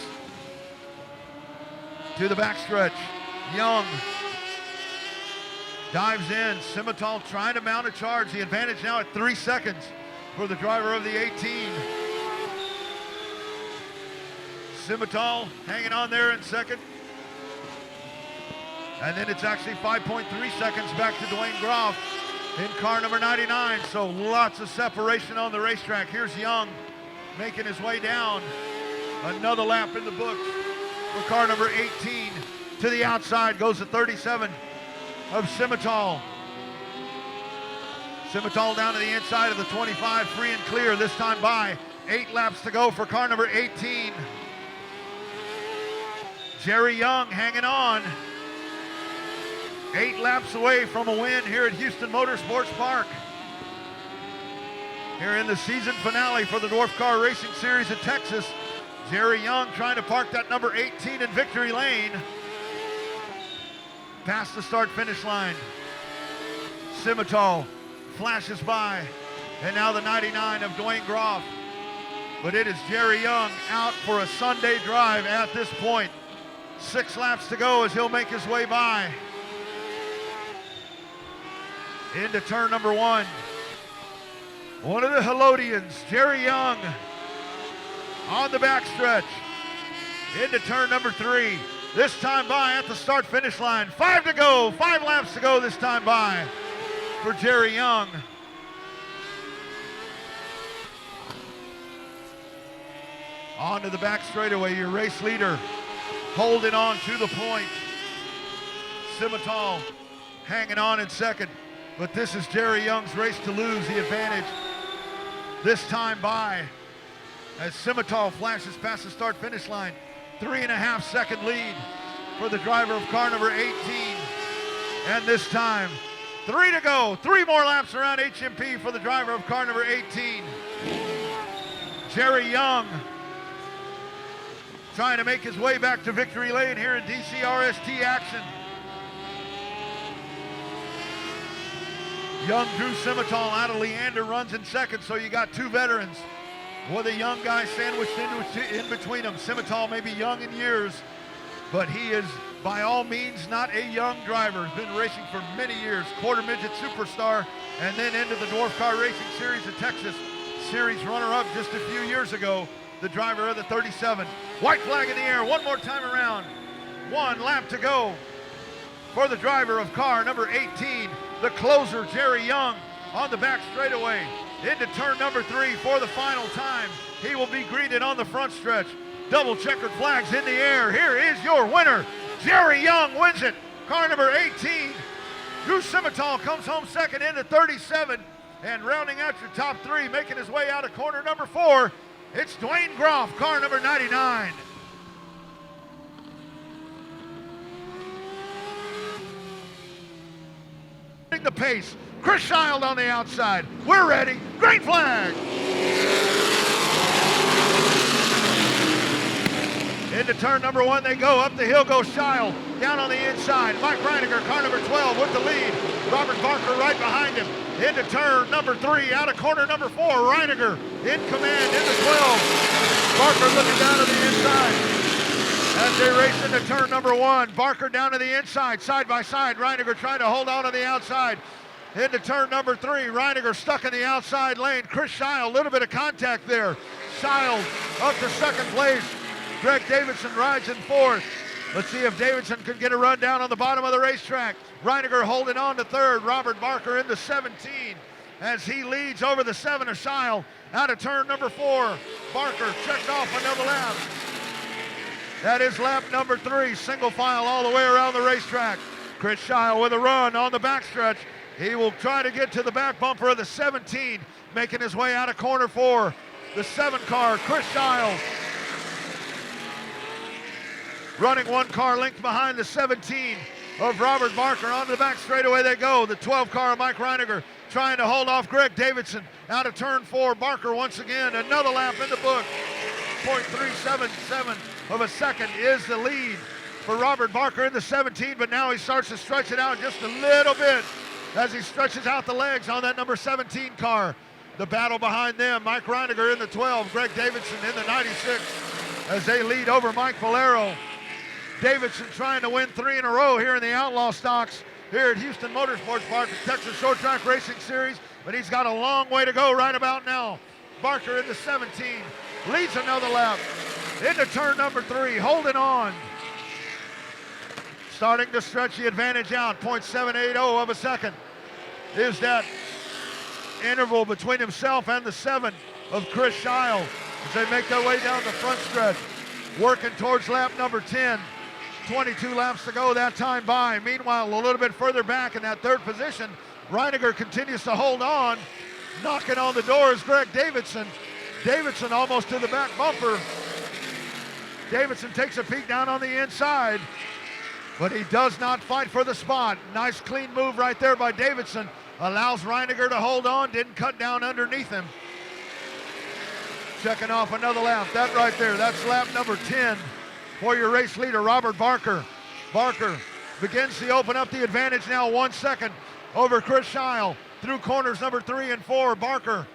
to the backstretch. Young dives in. Simmental trying to mount a charge. The advantage now at 3 seconds for the driver of the 18. Simmental hanging on there in second. And then it's actually 5.3 seconds back to Dwayne Groff in car number 99. So lots of separation on the racetrack. Here's Young making his way down. Another lap in the books for car number 18. To the outside goes the 37 of Simmental. Simmental down to the inside of the 25, free and clear this time by. 8 laps to go for car number 18. Jerry Young hanging on. 8 laps away from a win here at Houston Motorsports Park. Here in the season finale for the Dwarf Car Racing Series at Texas. Jerry Young trying to park that number 18 in victory lane. Past the start-finish line. Simmental flashes by. And now the 99 of Dwayne Groff. But it is Jerry Young out for a Sunday drive at this point. 6 laps to go as he'll make his way by. into turn number 1. One of the Helodians, Jerry Young, on the backstretch into turn number 3. This time by at the start-finish line. 5 to go, 5 laps to go this time by for Jerry Young. On to the back straightaway, your race leader holding on to the point. Simmental hanging on in second, but this is Jerry Young's race to lose the advantage this time by as Simmental flashes past the start-finish line. 3.5 second lead for the driver of car number 18. And this time, 3 to go. 3 more laps around HMP for the driver of car number 18. Jerry Young trying to make his way back to victory lane here in DCRST action. Young Drew Simmental out of Leander runs in second, so you got 2 veterans with a young guy sandwiched in between them. Simmental may be young in years, but he is by all means not a young driver. He's been racing for many years, quarter midget superstar, and then into the Dwarf Car Racing Series of Texas Series runner-up just a few years ago, the driver of the 37. White flag in the air, one more time around. 1 lap to go for the driver of car number 18, the closer, Jerry Young, on the back straightaway into turn number 3 for the final time. He will be greeted on the front stretch. Double checkered flags in the air. Here is your winner. Jerry Young wins it. Car number 18. Drew Simmental comes home second into 37. And rounding out your top 3, making his way out of corner number 4, it's Dwayne Groff, car number 99. The pace. Chris Child on the outside. We're ready. Green flag. Into turn number 1 they go. Up the hill goes Child. Down on the inside. Mike Reiniger, car number 12 with the lead. Robert Barker right behind him. Into turn number 3. Out of corner number 4. Reiniger in command into 12. Barker looking down to the inside. As they race into turn number 1, Barker down to the inside, side by side. Reiniger trying to hold on to the outside. Into turn number 3, Reiniger stuck in the outside lane. Chris Child, a little bit of contact there. Child up to second place. Greg Davidson rides in 4th. Let's see if Davidson can get a run down on the bottom of the racetrack. Reiniger holding on to 3rd. Robert Barker into 17 as he leads over the 7 of Child. Out of turn number 4, Barker checks off another lap. That is lap number 3, single file all the way around the racetrack. Chris Child with a run on the backstretch. He will try to get to the back bumper of the 17, making his way out of corner 4. The 7 car, Chris Child, running 1 car length behind the 17 of Robert Barker. Onto the back straightaway they go. The 12 car of Mike Reiniger trying to hold off Greg Davidson. Out of turn 4, Barker once again, another lap in the book. 0.377 of a second is the lead for Robert Barker in the 17, but now he starts to stretch it out just a little bit as he stretches out the legs on that number 17 car. The battle behind them, Mike Reiniger in the 12, Greg Davidson in the 96 as they lead over Mike Valero. Davidson trying to win 3 in a row here in the Outlaw Stocks here at Houston Motorsports Park, the Texas Short Track Racing Series, but he's got a long way to go right about now. Barker in the 17 leads another lap into turn number 3, holding on. Starting to stretch the advantage out. 0.780 of a second is that interval between himself and the 7 of Chris Child as they make their way down the front stretch, working towards lap number 10. 22 laps to go that time by. Meanwhile, a little bit further back in that 3rd position, Reiniger continues to hold on. Knocking on the door is Greg Davidson. Davidson almost to the back bumper. Davidson takes a peek down on the inside, but he does not fight for the spot. Nice clean move right there by Davidson. Allows Reiniger to hold on, didn't cut down underneath him. Checking off another lap. That right there, that's lap number 10 for your race leader, Robert Barker. Barker begins to open up the advantage now 1 second over Chris Child through corners number 3 and 4. Barker,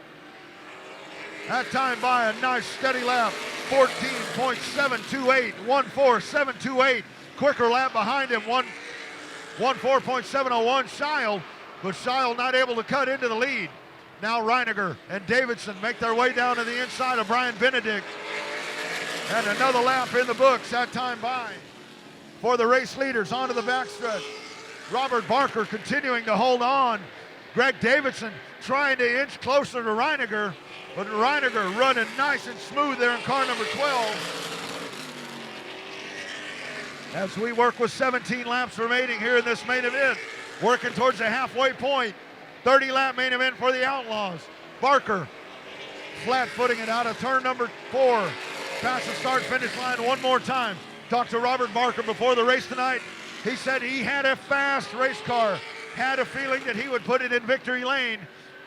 that time by a nice steady lap, 14.728, 14728. Quicker lap behind him, 114.701. Child but Scheil not able to cut into the lead. Now Reiniger and Davidson make their way down to the inside of Brian Benedict. And another lap in the books, that time by for the race leaders onto the backstretch. Robert Barker continuing to hold on. Greg Davidson trying to inch closer to Reiniger, but Reiniger running nice and smooth there in car number 12. As we work with 17 laps remaining here in this main event, working towards the halfway point. 30-lap main event for the Outlaws. Barker flat-footing it out of turn number 4. Past the start-finish line one more time. Talked to Robert Barker before the race tonight. He said he had a fast race car, had a feeling that he would put it in victory lane,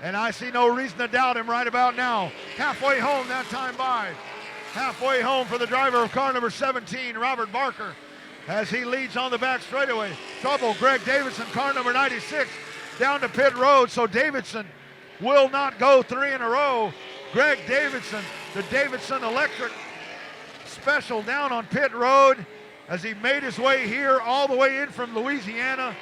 and I see no reason to doubt him right about now. Halfway home that time by. Halfway home for the driver of car number 17, Robert Barker, as he leads on the back straightaway. Trouble, Greg Davidson, car number 96, down to pit road, so Davidson will not go 3 in a row. Greg Davidson, the Davidson Electric Special, down on pit road as he made his way here all the way in from Louisiana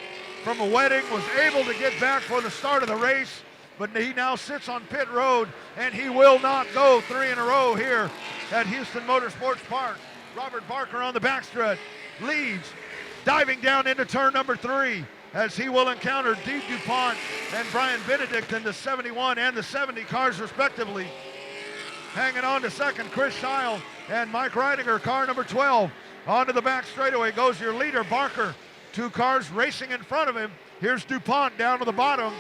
from a wedding, was able to get back for the start of the race, but he now sits on pit road and he will not go 3 in a row here at Houston Motorsports Park. Robert Barker on the backstretch leads, diving down into turn number 3 as he will encounter Dee DuPont and Brian Benedict in the 71 and the 70 cars respectively. Hanging on to second, Chris Scheil and Mike Reiniger, car number 12. Onto the back straightaway goes your leader, Barker. 2 cars racing in front of him. Here's DuPont down to the bottom.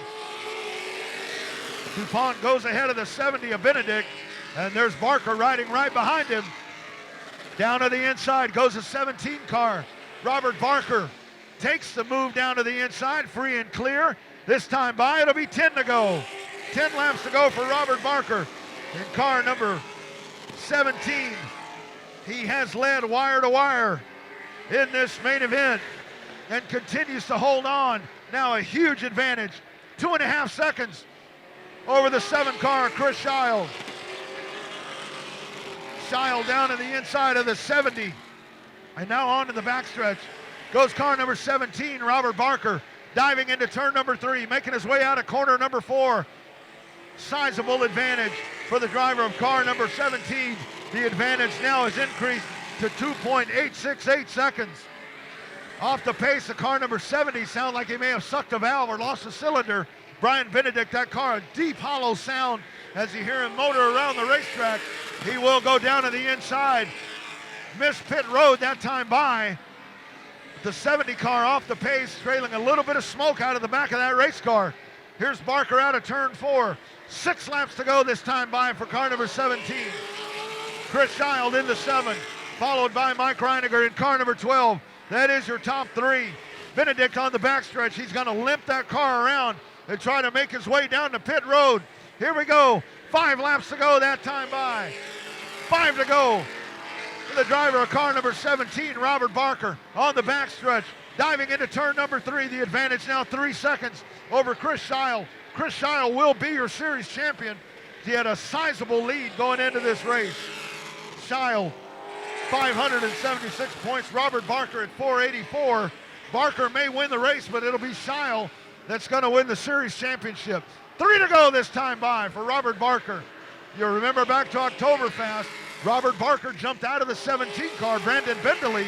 DuPont goes ahead of the 70 of Benedict, and there's Barker riding right behind him. Down to the inside goes a 17 car. Robert Barker takes the move down to the inside, free and clear. This time by, it'll be 10 to go. 10 laps to go for Robert Barker in car number 17. He has led wire to wire in this main event and continues to hold on. Now a huge advantage, 2.5 seconds over the 7 car, Chris Scheil. Scheil down to the inside of the 70. And now on to the backstretch goes car number 17, Robert Barker, diving into turn number 3, making his way out of corner number 4. Sizable advantage for the driver of car number 17. The advantage now has increased to 2.868 seconds. Off the pace of car number 70, sound like he may have sucked a valve or lost a cylinder. Brian Benedict, that car, a deep hollow sound as you hear him motor around the racetrack. He will go down to the inside. Missed pit road that time by. The 70 car off the pace, trailing a little bit of smoke out of the back of that race car. Here's Barker out of turn 4. 6 laps to go this time by for car number 17. Chris Scheil in the 7, followed by Mike Reiniger in car number 12. That is your top 3. Benedict on the backstretch. He's going to limp that car around and try to make his way down to pit road. Here we go. 5 laps to go that time by. 5 to go for the driver of car number 17, Robert Barker, on the backstretch. Diving into turn number 3. The advantage now 3 seconds over Chris Scheil. Chris Scheil will be your series champion. He had a sizable lead going into this race. Scheil, 576 points. Robert Barker at 484. Barker may win the race, but it'll be Scheil that's going to win the series championship. 3 to go this time by for Robert Barker. You remember back to Oktoberfest, Robert Barker jumped out of the 17 car. Brandon Bendeley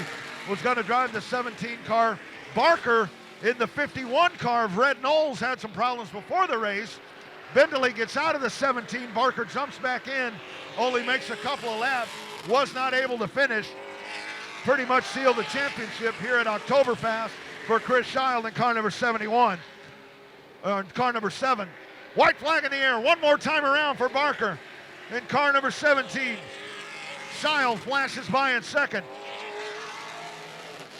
was going to drive the 17 car. Barker in the 51 car of Red Knowles had some problems before the race. Bendeley gets out of the 17. Barker jumps back in, only makes a couple of laps, was not able to finish. Pretty much sealed the championship here at Oktoberfest for Chris Scheil in car number 71, car number 7. White flag in the air, one more time around for Barker in car number 17. Scheil flashes by in second.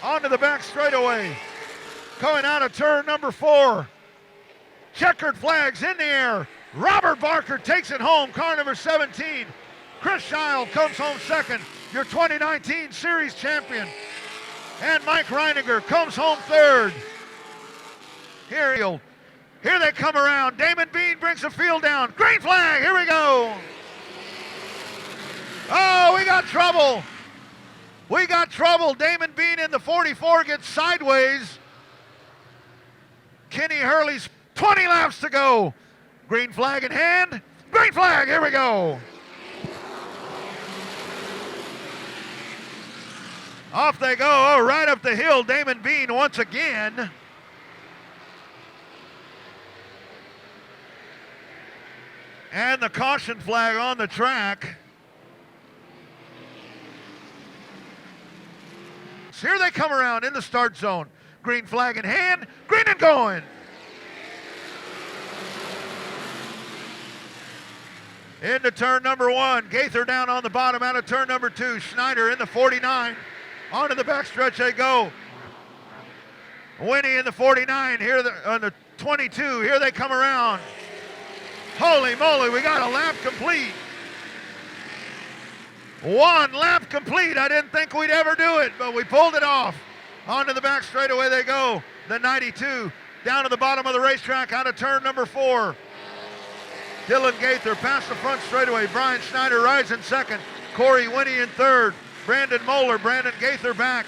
Onto the back straightaway. Coming out of turn number 4. Checkered flags in the air. Robert Barker takes it home, car number 17. Chris Scheil comes home second, your 2019 series champion. And Mike Reiniger comes home third. Here they come around. Damon Bean brings the field down. Green flag, here we go. Oh, we got trouble. We got trouble. Damon Bean in the 44 gets sideways. Kenny Hurley's 20 laps to go. Green flag in hand. Green flag, here we go. Off they go, oh, right up the hill, Damon Bean once again. And the caution flag on the track. So here they come around in the start zone. Green flag in hand, green and going. Into turn number 1, Gaither down on the bottom out of turn number 2. Schneider in the 49. Onto the backstretch they go. Winnie in the 49, here on the 22, here they come around. Holy moly, we got a lap complete. 1 lap complete. I didn't think we'd ever do it, but we pulled it off. Onto the back straightaway they go. The 92 down to the bottom of the racetrack out of turn number 4. Dylan Gaither past the front straightaway. Brian Schneider rides in second. Corey Winnie in third. Brandon Moeller, Brandon Gaither back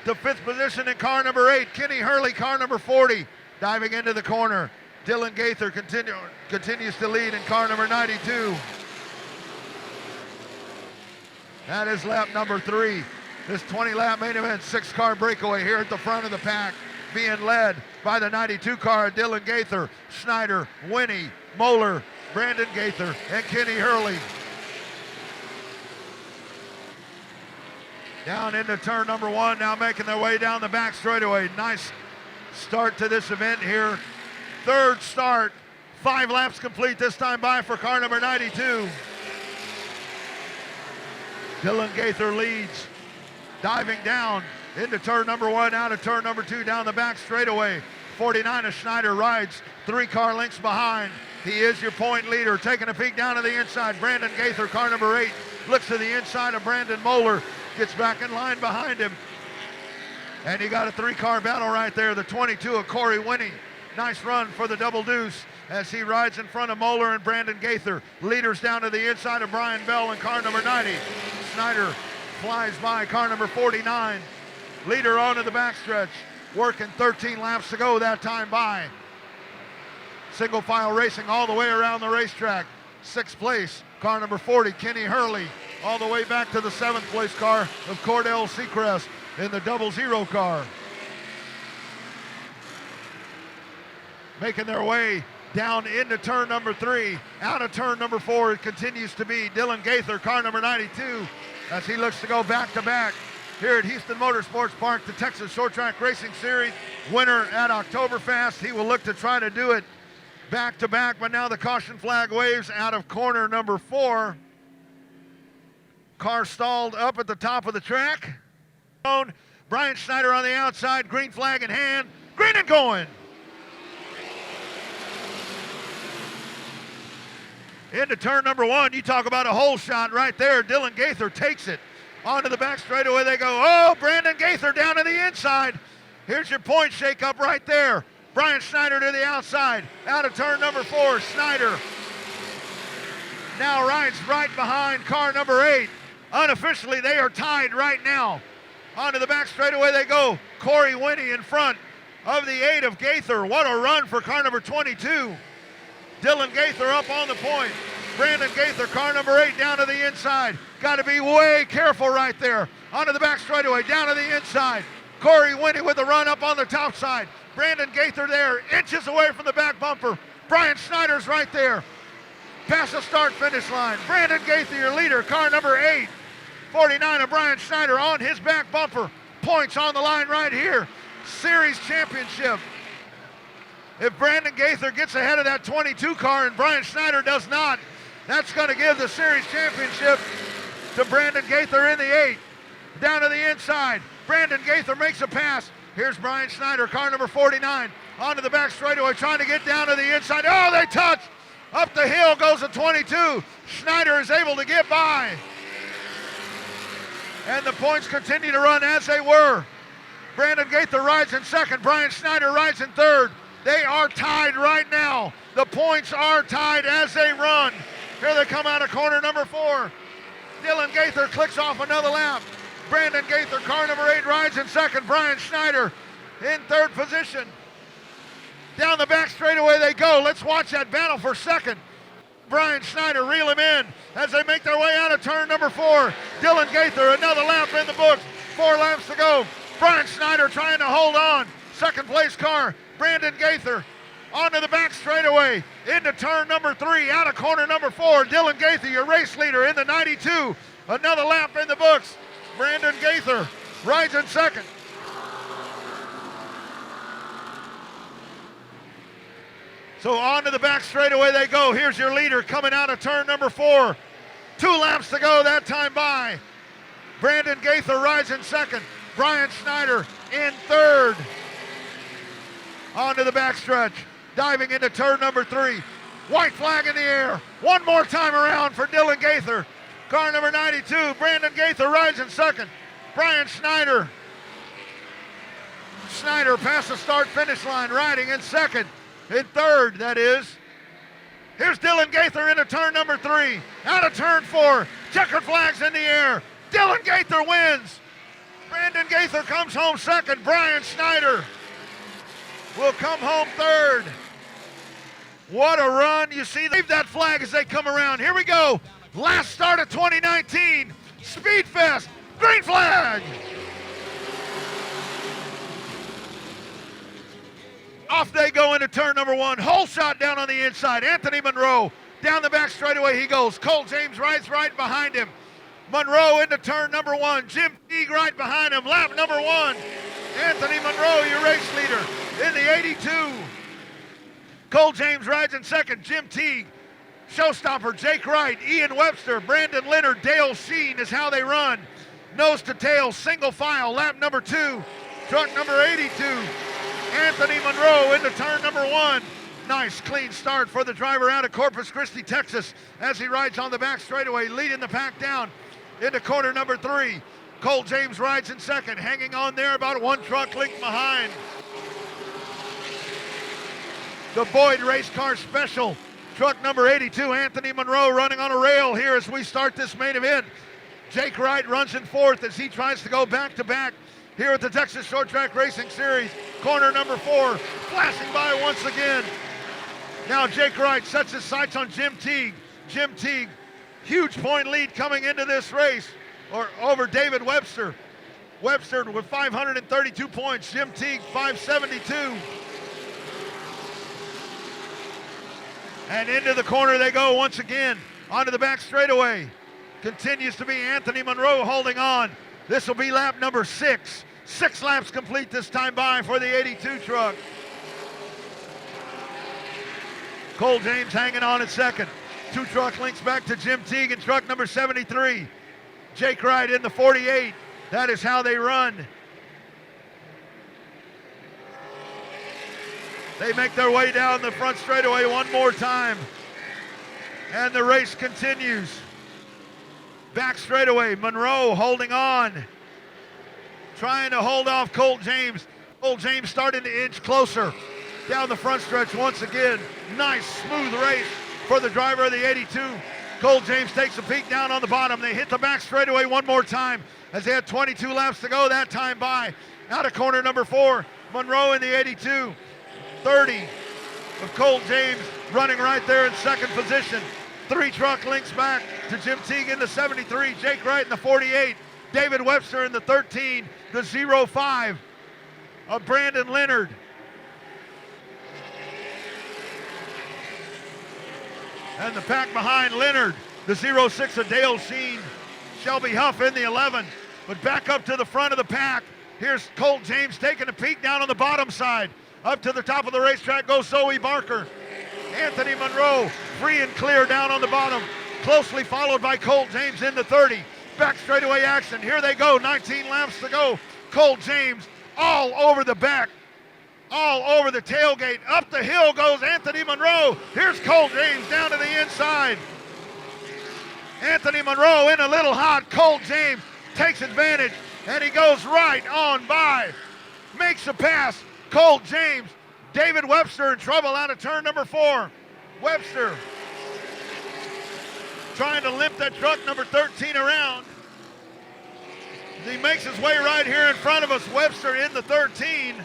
to 5th position in car number 8. Kenny Hurley, car number 40, diving into the corner. Dylan Gaither continues to lead in car number 92. That is lap number 3. This 20-lap main event 6-car breakaway here at the front of the pack, being led by the 92 car, Dylan Gaither, Schneider, Winnie, Moeller, Brandon Gaither, and Kenny Hurley. Down into turn number 1, now making their way down the back straightaway. Nice start to this event here. 3rd start, 5 laps complete this time by for car number 92. Dylan Gaither leads, diving down into turn number 1, out of turn number 2, down the back straightaway. 49 of Schneider rides 3 car lengths behind. He is your point leader, taking a peek down to the inside. Brandon Gaither, car number 8, looks to the inside of Brandon Moeller, gets back in line behind him. And you got a 3-car battle right there. The 22 of Corey Winnie. Nice run for the double deuce as he rides in front of Moeller and Brandon Gaither. Leaders down to the inside of Brian Bell in car number 90. Schneider flies by car number 49. Leader onto the backstretch, working 13 laps to go that time by. Single file racing all the way around the racetrack. 6th place, car number 40, Kenny Hurley, all the way back to the 7th place car of Cordell Seacrest in the 00 car. Making their way down into turn number 3, out of turn number 4, it continues to be Dylan Gaither, car number 92, as he looks to go back-to-back here at Houston Motorsports Park, the Texas Short Track Racing Series winner at Oktoberfest. He will look to try to do it back-to-back, but now the caution flag waves out of corner number 4. Car stalled up at the top of the track. Brian Schneider on the outside, green flag in hand, green and going. Into turn number 1, you talk about a hole shot right there. Dylan Gaither takes it. Onto the back straightaway they go. Oh, Brandon Gaither down to the inside. Here's your point shake-up right there. Brian Schneider to the outside. Out of turn number 4, Schneider now rides right behind car number 8. Unofficially, they are tied right now. Onto the back straightaway they go. Corey Winnie in front of the 8 of Gaither. What a run for car number 22. Dylan Gaither up on the point. Brandon Gaither, car number 8, down to the inside. Got to be way careful right there. Onto the back straightaway, down to the inside. Corey Winnie with the run up on the top side. Brandon Gaither there, inches away from the back bumper. Brian Schneider's right there. Past the start-finish line. Brandon Gaither, your leader, car number 8. 49 of Brian Schneider on his back bumper. Points on the line right here. Series championship. If Brandon Gaither gets ahead of that 22 car and Brian Schneider does not, that's going to give the series championship to Brandon Gaither in the 8. Down to the inside. Brandon Gaither makes a pass. Here's Brian Schneider, car number 49. Onto the back straightaway, trying to get down to the inside. Oh, they touch. Up the hill goes the 22. Schneider is able to get by. And the points continue to run as they were. Brandon Gaither rides in second. Brian Schneider rides in third. They are tied right now. The points are tied as they run. Here they come out of corner number 4. Dylan Gaither clicks off another lap. Brandon Gaither, car number 8, rides in second. Brian Schneider in third position. Down the back straightaway they go. Let's watch that battle for second. Brian Schneider reel him in as they make their way out of turn number 4. Dylan Gaither, another lap in the books. 4 laps to go. Brian Schneider trying to hold on. Second place car, Brandon Gaither, onto the back straightaway, into turn number 3, out of corner number 4. Dylan Gaither, your race leader in the 92. Another lap in the books. Brandon Gaither rides in second. So on to the back straightaway they go. Here's your leader coming out of turn number 4. 2 laps to go that time by. Brandon Gaither rides in second. Brian Schneider in third. On to the backstretch. Diving into turn number 3. White flag in the air. One more time around for Dylan Gaither. Car number 92, Brandon Gaither rides in second. Brian Schneider. Schneider past the start-finish line, riding in second. In third, that is. Here's Dylan Gaither into turn number 3. Out of turn 4. Checkered flags in the air. Dylan Gaither wins. Brandon Gaither comes home second. Brian Schneider will come home third. What a run. You see, leave that flag as they come around. Here we go. Last start of 2019. Speedfest. Green flag. Off they go into turn number 1. Whole shot down on the inside. Anthony Monroe down the back straightaway he goes. Cole James rides right behind him. Monroe into turn number 1. Jim Teague right behind him. Lap number 1. Anthony Monroe, your race leader in the 82. Cole James rides in second. Jim Teague, showstopper, Jake Wright, Ian Webster, Brandon Leonard, Dale Sheen is how they run. Nose to tail, single file, lap number 2. Truck number 82. Anthony Monroe into turn number 1. Nice clean start for the driver out of Corpus Christi, Texas, as he rides on the back straightaway, leading the pack down into corner number 3. Cole James rides in second, hanging on there about 1 truck length behind. The Boyd Race Car Special, truck number 82, Anthony Monroe running on a rail here as we start this main event. Jake Wright runs in 4th as he tries to go back-to-back here at the Texas Short Track Racing Series. Corner number 4, flashing by once again. Now Jake Wright sets his sights on Jim Teague. Jim Teague, huge point lead coming into this race over David Webster. Webster with 532 points, Jim Teague 572. And into the corner they go once again. Onto the back straightaway. Continues to be Anthony Monroe holding on. This will be lap number 6. 6 laps complete this time by for the 82 truck. Cole James hanging on at second. 2 truck links back to Jim Teague in truck number 73. Jake Wright in the 48. That is how they run. They make their way down the front straightaway one more time. And the race continues. Back straightaway, Monroe holding on. Trying to hold off Colt James. Colt James starting to inch closer. Down the front stretch once again. Nice smooth race for the driver of the 82. Colt James takes a peek down on the bottom. They hit the back straightaway one more time as they had 22 laps to go that time by. Out of corner number 4, Monroe in the 82. 30 of Colt James running right there in second position. 3 truck links back to Jim Teague in the 73, Jake Wright in the 48, David Webster in the 13, the 05 of Brandon Leonard. And the pack behind Leonard, the 06 of Dale Sheen, Shelby Huff in the 11. But back up to the front of the pack, here's Colt James taking a peek down on the bottom side. Up to the top of the racetrack goes Zoe Barker. Anthony Monroe free and clear down on the bottom, closely followed by Colt James in the 30. Back straightaway action. Here they go, 19 laps to go. Colt James all over the back, all over the tailgate. Up the hill goes Anthony Monroe. Here's Colt James down to the inside. Anthony Monroe in a little hot. Colt James takes advantage, and he goes right on by. Makes a pass. Colt James, David Webster in trouble out of turn number 4. Webster trying to limp that truck number 13 around. He makes his way right here in front of us. Webster in the 13.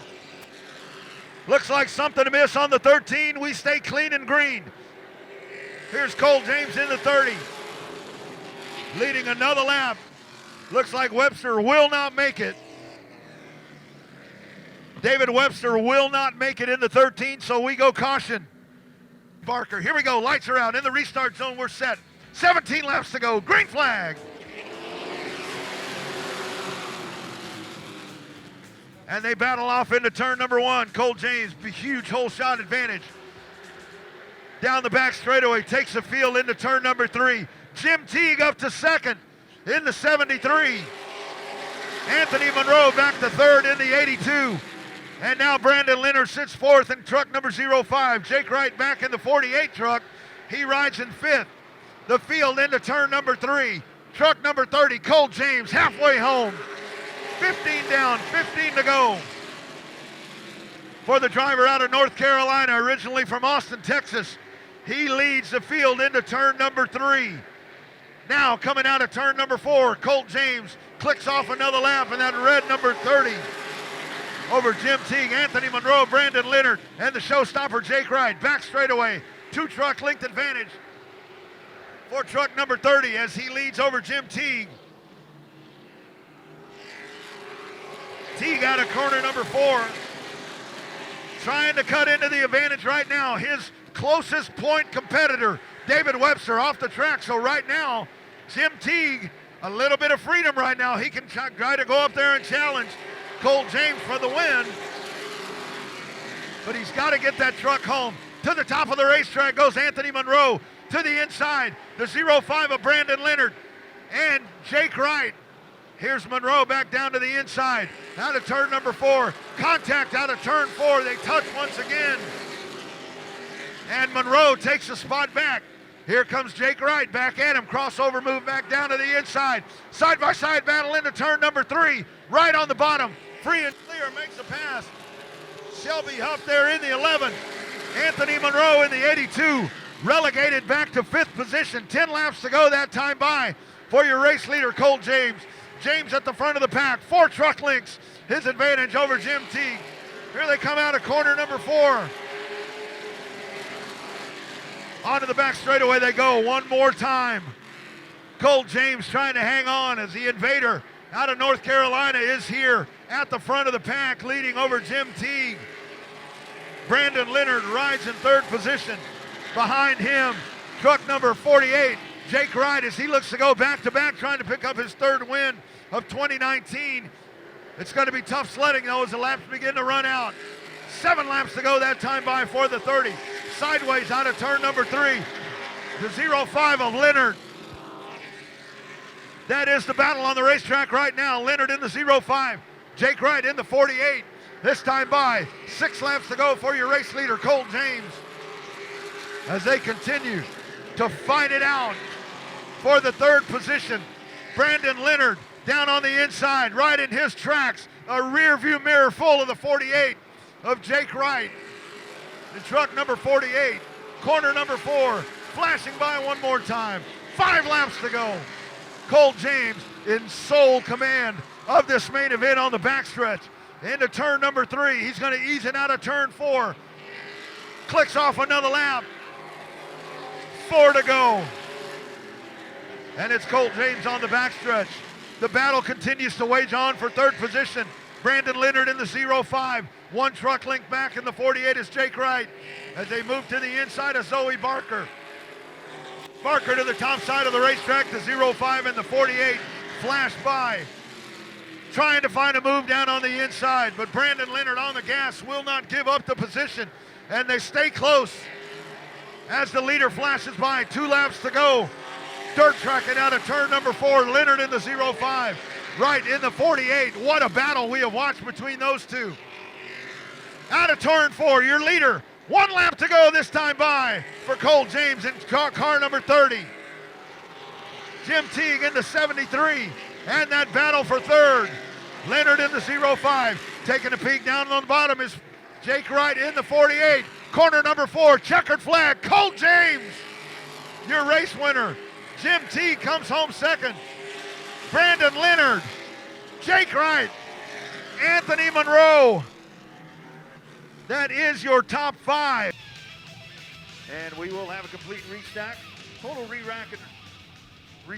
Looks like something to miss on the 13. We stay clean and green. Here's Cole James in the 30. Leading another lap. Looks like Webster will not make it. David Webster will not make it in the 13, so we go caution. Barker, here we go. Lights are out. In the restart zone, we're set. 17 laps to go. Green flag. And they battle off into turn number 1. Cole James, huge hole shot advantage. Down the back straightaway, takes the field into turn number 3. Jim Teague up to second in the 73. Anthony Monroe back to third in the 82. And now Brandon Leonard sits fourth in truck number 05. Jake Wright back in the 48 truck. He rides in fifth. The field into turn number 3. Truck number 30, Cole James, halfway home. 15 down, 15 to go. For the driver out of North Carolina, originally from Austin, Texas. He leads the field into turn number 3. Now coming out of turn number 4, Colt James clicks off another lap in that red number 30. Over Jim Teague, Anthony Monroe, Brandon Leonard, and the showstopper Jake Wright. Back straightaway, 2-truck length advantage for truck number 30 as he leads over Jim Teague. Teague out of corner number 4. Trying to cut into the advantage right now. His closest point competitor, David Webster, off the track. So right now, Jim Teague, a little bit of freedom right now. He can try to go up there and challenge Cole James for the win. But he's got to get that truck home. To the top of the racetrack goes Anthony Monroe. To the inside, the 05 of Brandon Leonard and Jake Wright. Here's Monroe back down to the inside. Out of turn number 4. Contact out of turn 4. They touch once again. And Monroe takes a spot back. Here comes Jake Wright back at him. Crossover move back down to the inside. Side-by-side battle into turn number 3. Right on the bottom. Free and clear, makes a pass. Shelby Huff there in the 11. Anthony Monroe in the 82. Relegated back to 5th position. 10 laps to go that time by for your race leader, Cole James. James at the front of the pack. 4 truck lengths. His advantage over Jim Teague. Here they come out of corner number 4. Onto the back straightaway they go one more time. Cole James trying to hang on as the invader out of North Carolina is here at the front of the pack, leading over Jim Teague. Brandon Leonard rides in 3rd position. Behind him, truck number 48, Jake Wright, as he looks to go back-to-back, trying to pick up his 3rd win of 2019. It's going to be tough sledding, though, as the laps begin to run out. 7 laps to go that time by for the 30. Sideways out of turn number 3. The 05 of Leonard. That is the battle on the racetrack right now. Leonard in the 05. Jake Wright in the 48. This time by. 6 laps to go for your race leader, Cole James. As they continue to fight it out for the 3rd position. Brandon Leonard down on the inside, right in his tracks. A rear view mirror full of the 48 of Jake Wright. The truck number 48, corner number 4, flashing by one more time. 5 laps to go. Cole James in sole command of this main event on the backstretch. Into turn number 3. He's going to ease it out of turn 4. Clicks off another lap. 4 to go. And it's Cole James on the backstretch. The battle continues to wage on for 3rd position. Brandon Leonard in the 05. 1 truck length back in the 48 is Jake Wright. As they move to the inside of Zoe Barker. Barker to the top side of the racetrack. The 05 and the 48 flash by. Trying to find a move down on the inside. But Brandon Leonard on the gas will not give up the position. And they stay close. As the leader flashes by, 2 laps to go. Dirt tracking out of turn number 4, Leonard in the 05. Right in the 48. What a battle we have watched between those two. Out of turn 4, your leader. 1 lap to go this time by for Cole James in car number 30. Jim Teague in the 73. And that battle for 3rd. Leonard in the 05. Taking a peek down on the bottom is Jake Wright in the 48. Corner number 4, checkered flag, Cole James, your race winner. Jim Teague comes home 2nd. Brandon Leonard, Jake Wright, Anthony Monroe, That is your top 5. And we will have a complete restack, total re-rack and